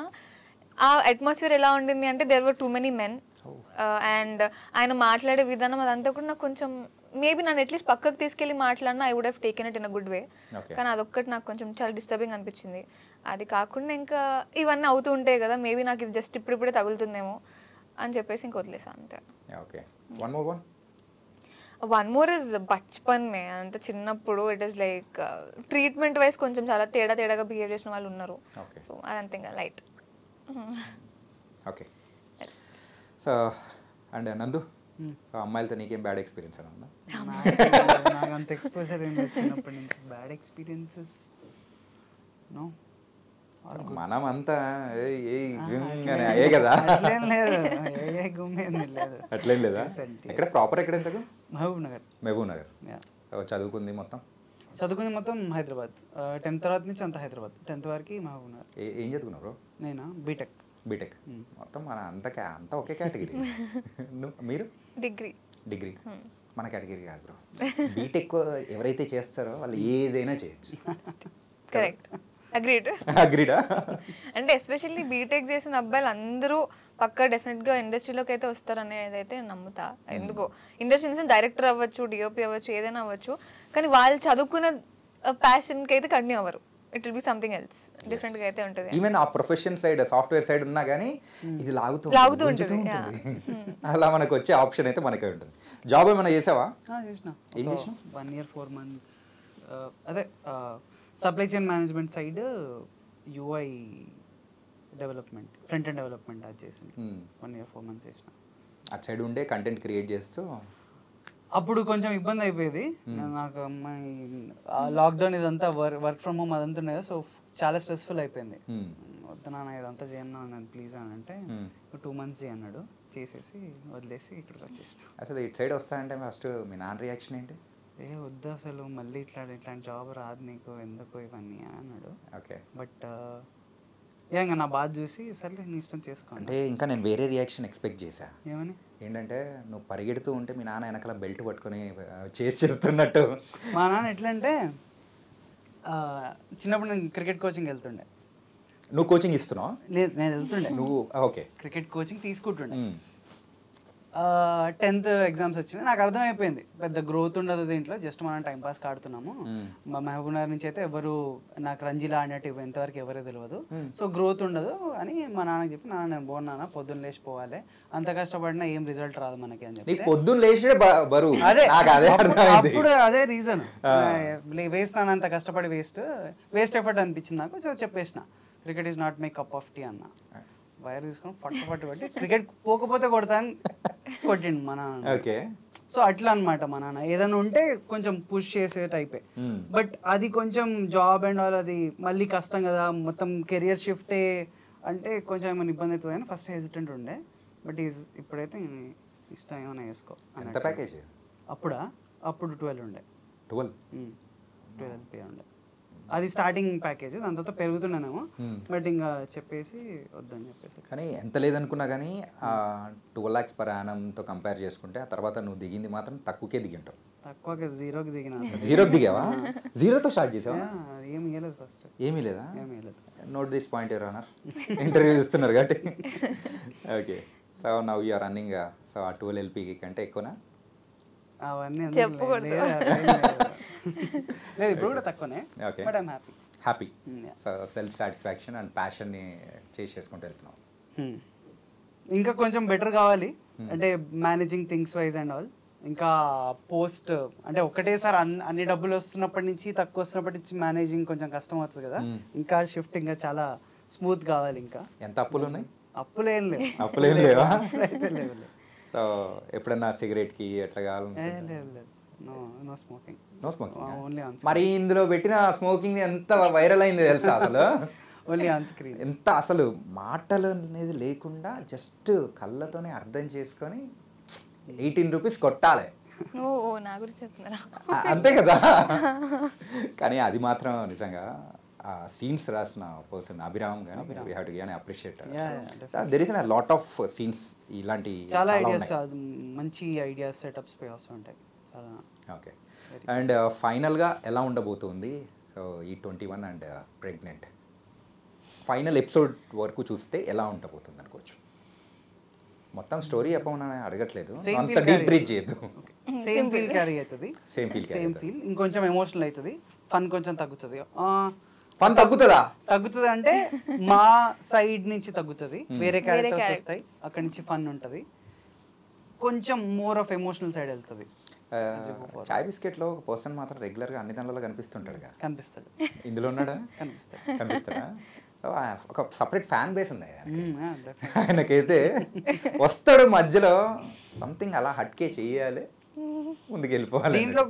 ఆ atmosphere ఎలా ఉండింది అంటే there were too many men and ఆయన మాట్లాడే విధానం అదంతా కూడా నాకు కొంచెం మేబీ నన్ను అట్లీస్ట్ పక్కకు తీసుకెళ్ళి మాట్లాడినా I would have taken it in a good way. కానీ అదొక్కటి నాకు కొంచెం చాలా డిస్టర్బింగ్ అనిపించింది. అది కాకుండా ఇంకా ఇవన్నీ అవుతూ ఉంటాయి కదా, మేబీ నాకు ఇది జస్ట్ ఇప్పుడిప్పుడే తగులుతుందేమో అని చెప్పేసి ఇంక వదిలేసా అంతే. Okay. One more one one more is బచ్పన్ మే, అంత చిన్నప్పుడు it is like treatment wise కొంచెం చాలా తేడాగా బిహేవ్ చేసిన వాళ్ళు ఉన్నారు. సో అదంతే ఇంకా లైట్. ఓకే. సో అండ్ నందు, సో అమ్మాయిలతో నీకేం బ్యాడ్ ఎక్స్పీరియన్స్ అని ఉందా? నాకు అంత ఎక్స్పోజర్ ఏం లేదు చిన్నప్పటి నుంచి. Bad experiences no. మనం అంతా అయ్యే కదా. అట్లేం లేదు, అట్లేం లేదా? ఎక్కడ ప్రాపర్ ఎక్కడ? ఎంతకు? మహబూబ్ నగర్. మహబూబ్ నగర్ చదువుకుంది మొత్తం హైదరాబాద్. 10th తర్వాత నుంచి అంతా హైదరాబాద్. 10th వరకు మహబూబ్ నగర్. ఏం చదువుకున్నారు? నేనా బీటెక్. మొత్తం మన అంతా ఒకే కేటగిరీ. మీరు? డిగ్రీ. మన కేటగిరీ కాదు బ్రో. బీటెక్ ఎవరైతే చేస్తారో వాళ్ళు ఏదైనా చేయొచ్చు. కరెక్ట్. అగ్రీడా? అంటే ఎస్పెషల్లీ బీటెక్ చేసిన అబ్బాయిలు అందరూ పక్కా డెఫినెట్గా ఇండస్ట్రీలోకి అయితే వస్తారనేది అయితే నమ్ముతా. ఎందుకో ఇండస్ట్రీ డైరెక్టర్ అవ్వచ్చు, డిఓపి అవ్వచ్చు, ఏదైనా అవ్వచ్చు, కానీ వాళ్ళు చదువుకున్న ప్యాషన్కి అయితే కంటిన్యూ అవ్వరు. It will be something else, different గా అయితే ఉంటుంది. ఈవెన్ ఆ ప్రొఫెషన్ సైడ్, సాఫ్ట్వేర్ సైడ్ ఉన్నా కానీ ఇది లాగుతూ ఉంటుంది. అలా మనకు వచ్చే ఆప్షన్ అయితే మనకే ఉంటుంది. జాబ్ ఏమైనా చేసావా? చేసిన. ఏం చేసినా? 1 year 4 months అదే supply chain management side UI development, front end development అది చేసింది. 1 year 4 months చేసిన. అటు సైడ్ ఉండే కంటెంట్ క్రియేట్ చేస్తూ అప్పుడు కొంచెం ఇబ్బంది అయిపోయేది నాకు. లాక్డౌన్ ఇదంతా వర్క్ ఫ్రమ్ హోమ్ అదంతా ఉండేది. సో చాలా స్ట్రెస్ఫుల్ అయిపోయింది. వద్దు నాన్న ఇదంతా చేయను నేను ప్లీజ్ అని అంటే 2 months అన్నాడు. చేసేసి వదిలేసి ఇక్కడికి వచ్చేసిన. అసలు ఇటు సైడ్ వస్తానంటే ఫస్ట్ మీ నాన్న రియాక్షన్ ఏంటి? వద్దు అసలు మళ్ళీ ఇట్లాంటి జాబ్ రాదు నీకు, ఎందుకు ఇవన్నీ అన్నాడు. ఓకే. బట్ ఇంకా నా బాధ చూసి సర్లే నీ ఇష్టం చేసుకో అంటే ఇంకా నేను వేరే రియాక్షన్ ఎక్స్పెక్ట్ చేశా. ఏమని? ఏంటంటే నువ్వు పరిగెడుతూ ఉంటే మీ నాన్న వెనకాల బెల్ట్ పట్టుకొని చేస్తున్నట్టు. మా నాన్న ఎట్లా అంటే చిన్నప్పుడు నేను క్రికెట్ కోచింగ్ వెళ్తుండే. నువ్వు కోచింగ్ ఇస్తున్నావు? లేదు, నేను వెళ్తుండే. నువ్వు ఓకే. క్రికెట్ కోచింగ్ తీసుకుంటుండే. 10th ఎగ్జామ్స్ వచ్చినాయి. నాకు అర్థమైపోయింది పెద్ద గ్రోత్ ఉండదు దీంట్లో, జస్ట్ మనం టైం పాస్ ఆడుతున్నాము. మా మహబూబ్ నగర్ నుంచి అయితే ఎవరు నాకు రంజీలా ఆడినట్టు ఇంతవరకు ఎవరే తెలియదు, సో గ్రోత్ ఉండదు అని మా నాన్నకి చెప్పి, నాన్న నేను పోనా పొద్దున్న లేచిపోవాలి, అంత కష్టపడినా ఏం రిజల్ట్ రాదు మనకి అని చెప్పి. పొద్దున్న లేచి బరువు అప్పుడు అదే రీజన్ వేస్ట్, నాన్న అంత కష్టపడి వేస్ట్ ఎఫర్ట్ అనిపించింది నాకు. సో చెప్పేసిన cricket is not my cup of tea అన్న. వైర్ తీసుకొని పట్టు పెట్టి క్రికెట్ పోకపోతే కొడతాను కొట్టిండు మా నాన్న. ఓకే. సో అట్లా అనమాట మా నాన్న. ఏదైనా ఉంటే కొంచెం పుష్ చేసే టైపే. బట్ అది కొంచెం జాబ్ అండ్ ఆల్ అది మళ్ళీ కష్టం కదా, మొత్తం కెరియర్ షిఫ్టే అంటే కొంచెం ఏమైనా ఇబ్బంది అవుతుంది అని ఫస్ట్ హెసిటెంట్ ఉండే. బట్ ఇప్పుడైతే ఇష్టం ఏమైనా వేసుకో. ఎంత ప్యాకేజ్ అప్పుడు 12 ఉండే. 12 ఉండే. అది స్టార్టింగ్ ప్యాకేజ్, దాని తర్వాత పెరుగుతున్నానేమో. బట్ ఇంకా చెప్పేసి వద్దని చెప్పేసి. కానీ ఎంత లేదనుకున్నా కానీ 12 lakhs per annumతో కంపేర్ చేసుకుంటే ఆ తర్వాత నువ్వు దిగింది మాత్రం తక్కువకే దిగింటావు. తక్కువకే, 0కి దిగిన. 0కి దిగావా? 0తో స్టార్ట్ చేసావా? ఏమి ఇవ్వలేదు ఫస్ట్. ఏమీ లేదా? ఏమీ ఇవ్వలేదు. Note this point your honour. Interview ఇస్తున్నారు కాబట్టి. Okay. So now you are running. So ఆ 12 LP కంటే ఎక్కువనా? అవన్నీ చెప్పకూడదు. లేదు, ఇప్పుడు కూడా తక్కువనే. Okay. But I'm happy. So self satisfaction and ప్యాషన్ని చేసుకుంటూ వెళ్తున్నావు. ఇంకా కొంచెం బెటర్ కావాలి అంటే managing things wise and all. ఇంకా పోస్ట్ అంటే ఒకటేసారి అన్ని డబ్బులు వస్తున్నప్పటి నుంచి తక్కువ వస్తున్నప్పటి నుంచి మేనేజింగ్ కొంచెం కష్టం అవుతుంది కదా. ఇంకా షిఫ్ట్ ఇంకా చాలా స్మూత్ కావాలి. ఇంకా ఎంత అప్పులు ఉన్నాయి? అప్పులేం లేవు. అప్పులేం లేవా? అయితే లేవు. సో ఎప్పుడన్నా సిగరెట్కి ఎట్లా కావాలి? No smoking. No smoking. Only on. మరి ఇందులో పెట్టిన స్మోకింగ్ ఎంత వైరల్ అయింది తెలుసా అసలు? Only on screen. ఎంత అసలు మాటలు అనేది లేకుండా జస్ట్ కళ్ళతోనే అర్థం చేసుకొని 18 rupees కొట్టాలి. ఓ నా గురించి చెప్తున్నారా? అంతే కదా. కానీ అది మాత్రం నిజంగా సీన్స్ రాసిన పర్సన్ అభిరామ్ గాని we have to give appreciate. There is a lot of scenes ఇలాంటి చాలా ఐడియాస్, మంచి ఐడియాస్ సెటప్స్ పే ఆల్సో ఉంటాయి చాలా. ఓకే. అండ్ ఫైనల్గా ఎలా ఉండబోతుంది సో ఈ 21 అండ్ ప్రెగ్నెంట్ ఫైనల్ ఎపిసోడ్ వరకు చూస్తే ఎలా ఉండబోతుంది అనుకోవచ్చు? మొత్తం స్టోరీ చెప్పమని అడగట్లేదు, అంత డీప్ బ్రీచ్ చేయొద్దు. సేమ్ ఫీల్ క్యారీ అవుతుంది. సేమ్ ఫీల్ ఇంకొంచెం ఎమోషనల్ అవుతుంది. ఫన్ కొంచెం తగ్గుతుంది. ఫన్ తగ్గుతుందా? తగ్గుతుంది అంటే మా సైడ్ నుంచి తగ్గుతుంది, వేరే క్యారెక్టర్స్ వస్తాయి, అక్కడి నుంచి ఫన్ ఉంటుంది, కొంచెం మోర్ ఆఫ్ ఎమోషనల్ సైడ్ వెళ్తుంది. చాయ్ బిస్కెట్లో ఒక పర్సన్ మాత్రం రెగ్యులర్గా అన్ని దానిలో కనిపిస్తుంటాడు కదా, కనిపిస్తాడు. ఇందులో ఉన్నాడా? కనిపిస్తాడా? సో ఒక సపరేట్ ఫ్యాన్ బేస్ ఉంది ఆయనకైతే. వస్తాడు మధ్యలో సంథింగ్ అలా హట్కే చెయ్యాలి, ముందుకు వెళ్ళిపోవాలి. దీంట్లో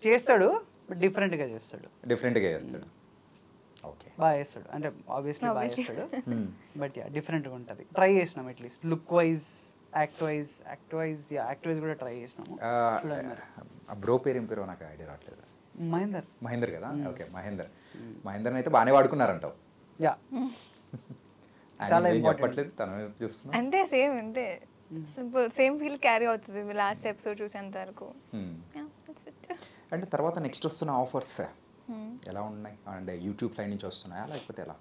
చేస్తాడు, డిఫరెంట్గా చేస్తాడు. ఓకే, బాగా చేస్తాడు. అంటే ఆబ్వియస్లీ బాగా చేస్తాడు, బట్ యా డిఫరెంట్గా ఉంటుంది. ట్రై చేసినాం at least look wise, act wise కూడా ట్రై చేసినాము. బ్రో పేరు ఏం పేరు నాకు ఐడియా రావట్లేదు. మహేందర్ కదా. ఓకే, మహేందర్ అయితే బాగానే వాడుకున్నారంటావు. యా చాలా చెప్పట్లేదు, తను చూస్తున్నా అంతే, సేమ్ అంతే, సింపుల్ సేమ్ ఫీల్ క్యారీ అవుతుంది లాస్ట్ ఎపిసోడ్ చూసేంత వరకు. అంటే తర్వాత నెక్స్ట్ వస్తున్న ఆఫర్స్ ఎలా ఉన్నాయి? అంటే యూట్యూబ్ సైడ్ నుంచి వస్తున్నాయా లేకపోతే ఎలా?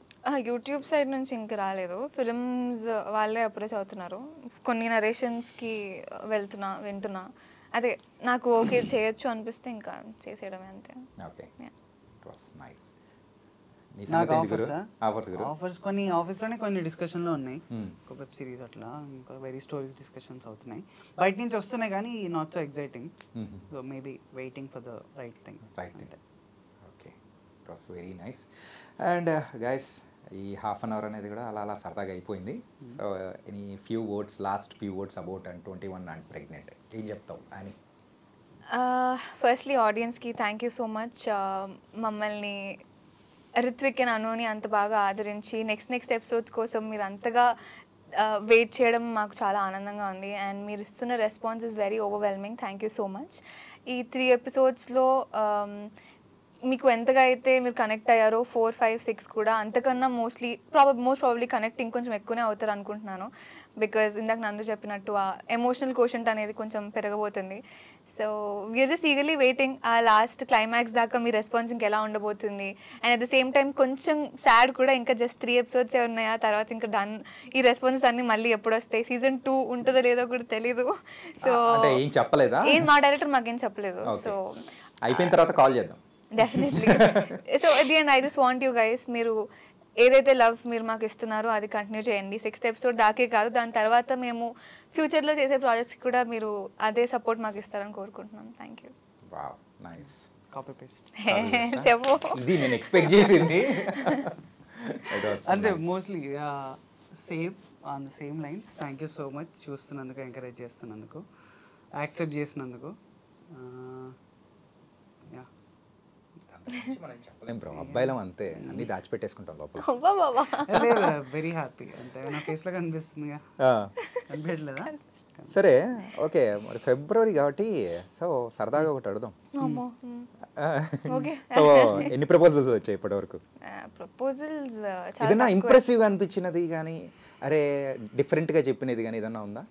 యూట్యూబ్ సైడ్ నుంచి ఇంకా రాలేదు. ఫిల్మ్స్ వాళ్ళే అప్రోచ్ అవుతున్నారు. కొన్ని నరేషన్స్కి వింటున్నా. అదే నాకు ఓకే చేయొచ్చు అనిపిస్తే ఇంకా చేసేయడమే అంతే. Okay, it was nice. ఆఫర్స్లోనే కొన్ని డిస్కషన్లో ఉన్నాయి. ఒక వెబ్ సిరీస్ అట్లా, ఇంకా వెరీ స్టోరీస్ డిస్కషన్స్ అవుతున్నాయి. బయట నుంచి వస్తున్నాయి కానీ not so exciting. So maybe waiting for the right thing. Okay, it was very nice. And guys, ఈ హాఫ్ అన్ అవర్ అనేది కూడా అలా సరదాగా అయిపోయింది. So any last few words about 21 and pregnant ఏం చెప్తావు అని? ఫస్ట్లీ ఆడియన్స్కి థ్యాంక్ యూ సో మచ్. మమ్మల్ని రిత్విక్ అండ్ అనుని అంత బాగా ఆదరించి నెక్స్ట్ ఎపిసోడ్స్ కోసం మీరు అంతగా వెయిట్ చేయడం మాకు చాలా ఆనందంగా ఉంది. అండ్ మీరు ఇస్తున్న response is very overwhelming. Thank you so much. ఈ 3 ఎపిసోడ్స్లో మీకు ఎంతగా అయితే మీరు కనెక్ట్ అయ్యారో 4, 5, 6 కూడా అంతకన్నా మోస్ట్ ప్రాబబ్లీ కనెక్ట్ ఇంకొంచెం ఎక్కువనే అవుతారు అనుకుంటున్నాను. బికాజ్ ఇందాక నందు చెప్పినట్టు ఆ ఎమోషనల్ కోషంట్ అనేది కొంచెం పెరగబోతుంది. So we're just eagerly waiting ఆ లాస్ట్ క్లైమాక్స్ దాకా మీ రెస్పాన్స్ ఇంకెలా ఉండబోతుంది. And at the same time కొంచెం సాడ్ కూడా, ఇంకా జస్ట్ 3 ఎపిసోడ్సే ఉన్నాయి, ఆ తర్వాత ఇంకా డన్. ఈ రెస్పాన్సెస్ అన్ని మళ్ళీ ఎప్పుడు వస్తాయి, సీజన్ 2 ఉంటుందో లేదో కూడా తెలీదు. సో ఏం చెప్పలేదా? మా డైరెక్టర్ మాకేం చెప్పలేదు. సో అయిపోయిన తర్వాత కాల్ చేద్దాం definitely. So at the end I just want you guys, మీరు ఏదైతే లవ్ మీరు మాకు ఇస్తున్నారో అది కంటిన్యూ చేయండి. 6th ఎపిసోడ్ దాకే కాదు, దాని తర్వాత మేము ఫ్యూచర్లో చేసే ప్రాజెక్ట్స్కి కూడా మీరు అదే సపోర్ట్ మాకు ఇస్తారని కోరుకుంటున్నాం. Thank you. Wow, nice. Copy paste చెప్పు, ఇది నేను ఎక్స్పెక్ట్ చేసింది. అంటే mostly same on the same lines. Thank you so much చూస్తున్నందుకు, ఎంకరేజ్ చేస్తున్నందుకు, యాక్సెప్ట్ చేసినందుకు. మనం చెప్పలేం బ్రో, అబ్బాయిలం అంతే, అన్ని దాచిపెట్టేసుకుంటాం లోపల. వెరీ హ్యాపీ అంతే. నా ఫేస్లో కనిపిస్తుందిగా, కనిపించలేదా? సరే, ఓకే. మరి ఫిబ్రవరి కాబట్టి సో సరదాగా ఒకటి అడుగుదాం. సో ఎన్ని ప్రపోజల్స్ వచ్చాయి ఇప్పటి వరకు? ప్రపోజల్స్ ఏదైనా ఇంప్రెసివ్గా అనిపించినది కానీ, అరే డిఫరెంట్గా చెప్పినది కానీ ఏదన్నా ఉందా?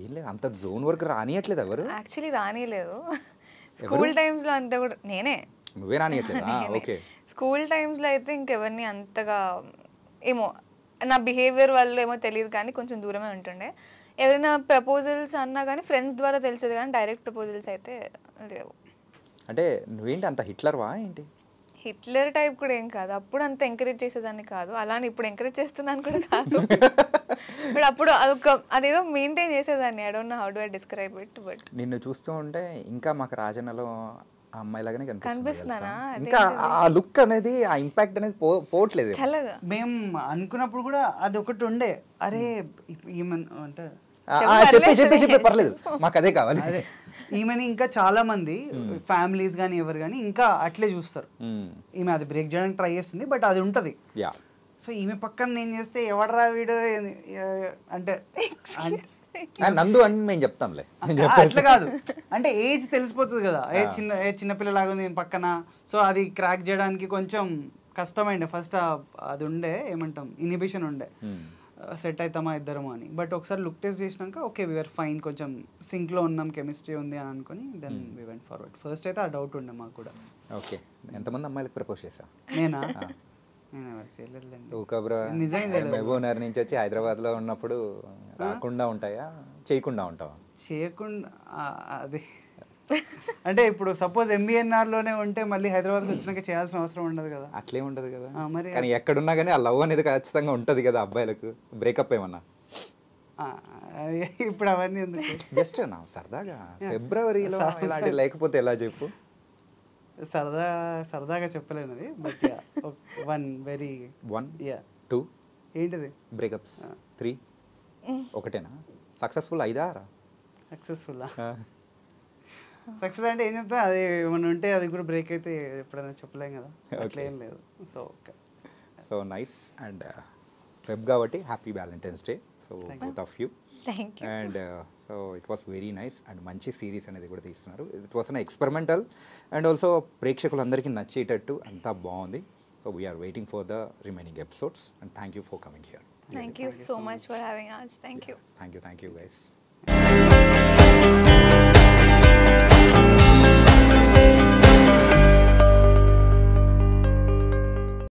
ఏం లేదు, అంత జోన్ వరకు రానియట్లేదు ఎవరు. యాక్చువల్లీ రానియలేదు. స్కూల్ టైమ్స్లో అంతా కూడా నువ్వే రానియట్లేదా? ఓకే. స్కూల్ టైమ్స్లో అయితే ఇంకెవరిని అంతగా ఏమో నా బిహేవియర్ వల్ల ఏమో తెలియదు కానీ కొంచెం దూరమే ఉంటుండే. ఎవరైనా ప్రపోజల్స్ అన్నా కానీ ఫ్రెండ్స్ ద్వారా తెలిసేది కానీ డైరెక్ట్ ప్రపోజల్స్ అయితే లేవు. అంటే నువ్వేంటి అంత హిట్లర్వా ఏంటి? హిట్లర్ టైప్ కూడా ఏం కాదు. అప్పుడు అంత ఎంకరేజ్ చేసేదాన్ని కాదు, అలానే ఇప్పుడు ఎంకరేజ్ చేస్తున్నాను కూడా కాదు. బట్ అప్పుడు అదేదో మెయింటైన్ చేసేదాన్ని. I don't know how do I describe it. But నిన్ను చూస్తూ ఉంటే ఇంకా మాకు రాజన్నలో ఆ అమ్మాయిలాగానే కనిపిస్తున్నానా? ఇంకా ఆ లుక్ అనేది, ఆ ఇంపాక్ట్ అనేది పోవట్లేదు. చల్లగా మేము అనుకున్నప్పుడు కూడా అది ఒకటి ఉండే, అరే అంటే చెప్పి పర్లేదు, మాకు అదే కావాలి. అదే ఈమెని ఇంకా చాలా మంది ఫ్యామిలీస్ కానీ ఎవరు కానీ ఇంకా అట్లే చూస్తారు. ఈమె అది బ్రేక్ చేయడానికి ట్రై చేస్తుంది, బట్ అది ఉంటుంది. సో ఈమె పక్కన నేను చేస్తే ఎవడరా వీడు అంటే నందు అని మేము చెప్తాంలే. అట్లా కాదు, అంటే ఏజ్ తెలిసిపోతుంది కదా, చిన్నపిల్లలాగా ఉంది పక్కన. సో అది క్రాక్ చేయడానికి కొంచెం కష్టమైండే. ఫస్ట్ అది ఉండే, ఏమంటాం, ఇన్హిబిషన్ ఉండే, సెట్ అవుతామా ఇద్దరము అని. బట్ ఒకసారి లుక్ టెస్ట్ చేసినాక ఓకే వీఆర్ ఫైన్, కొంచెం సింక్లో ఉన్నాం, కెమిస్ట్రీ ఉంది అని అనుకుని then we went forward. First అయితే ఆ డౌట్ ఉండే మాకు కూడా. ఓకే, ఎంతమంది అమ్మాయిలకు ప్రపోజ్ చేసా? నేనా? నేను ఎవరు చేయలేదులేండి. నిజంగా మహబూబ్నగర్ నుంచి వచ్చి హైదరాబాద్లో ఉన్నప్పుడు రాకుండా ఉంటాయా, చేయకుండా ఉంటావా? చేయకుండా అది అంటే ఇప్పుడు సపోజ్ ఎంబీఎన్ఆర్లోనే ఉంటే మళ్ళీ హైదరాబాద్కి వచ్చినాక చేయాల్సిన అవసరం ఉండదు కదా. అట్లే ఉండదు కదా మరి. కానీ ఎక్కడున్నా కానీ ఆ లవ్ అనేది ఖచ్చితంగా ఉంటుంది కదా అబ్బాయిలకు. బ్రేకప్ ఏమన్నా ఇప్పుడు అవన్నీ ఎందుకు? జస్ట్ నా సరదాగా ఫిబ్రవరిలో ఇలాంటి లేకపోతే ఎలా చెప్పు. సరదాగా చెప్పలేను అది, బట్ వన్ వెరీ 1 యా 2 ఏంటిది బ్రేకప్స్ 3 ఒకటేనా సక్సెస్ఫుల్ 5 సక్సెస్ఫుల్. సక్సెస్ అంటే ఏం చెప్తా, అది ఏమన్నా ఉంటే అది కూడా బ్రేక్ అయితే ఎప్పుడైనా చెప్పలేం కదా, అట్లా ఏం లేదు. So okay, so nice. And Feb కాబట్టి happy valentine's day. So both of you. Thank you. And so it was very nice. And మంచి సిరీస్ అనేది కూడా తీస్తున్నారు. It was an experimental and also ప్రేక్షకులందరికీ నచ్చేటట్టు అంతా బాగుంది. So we're waiting for the remaining episodes. And thank you for coming here. Thank you so much for having us. Thank you. Thank you guys.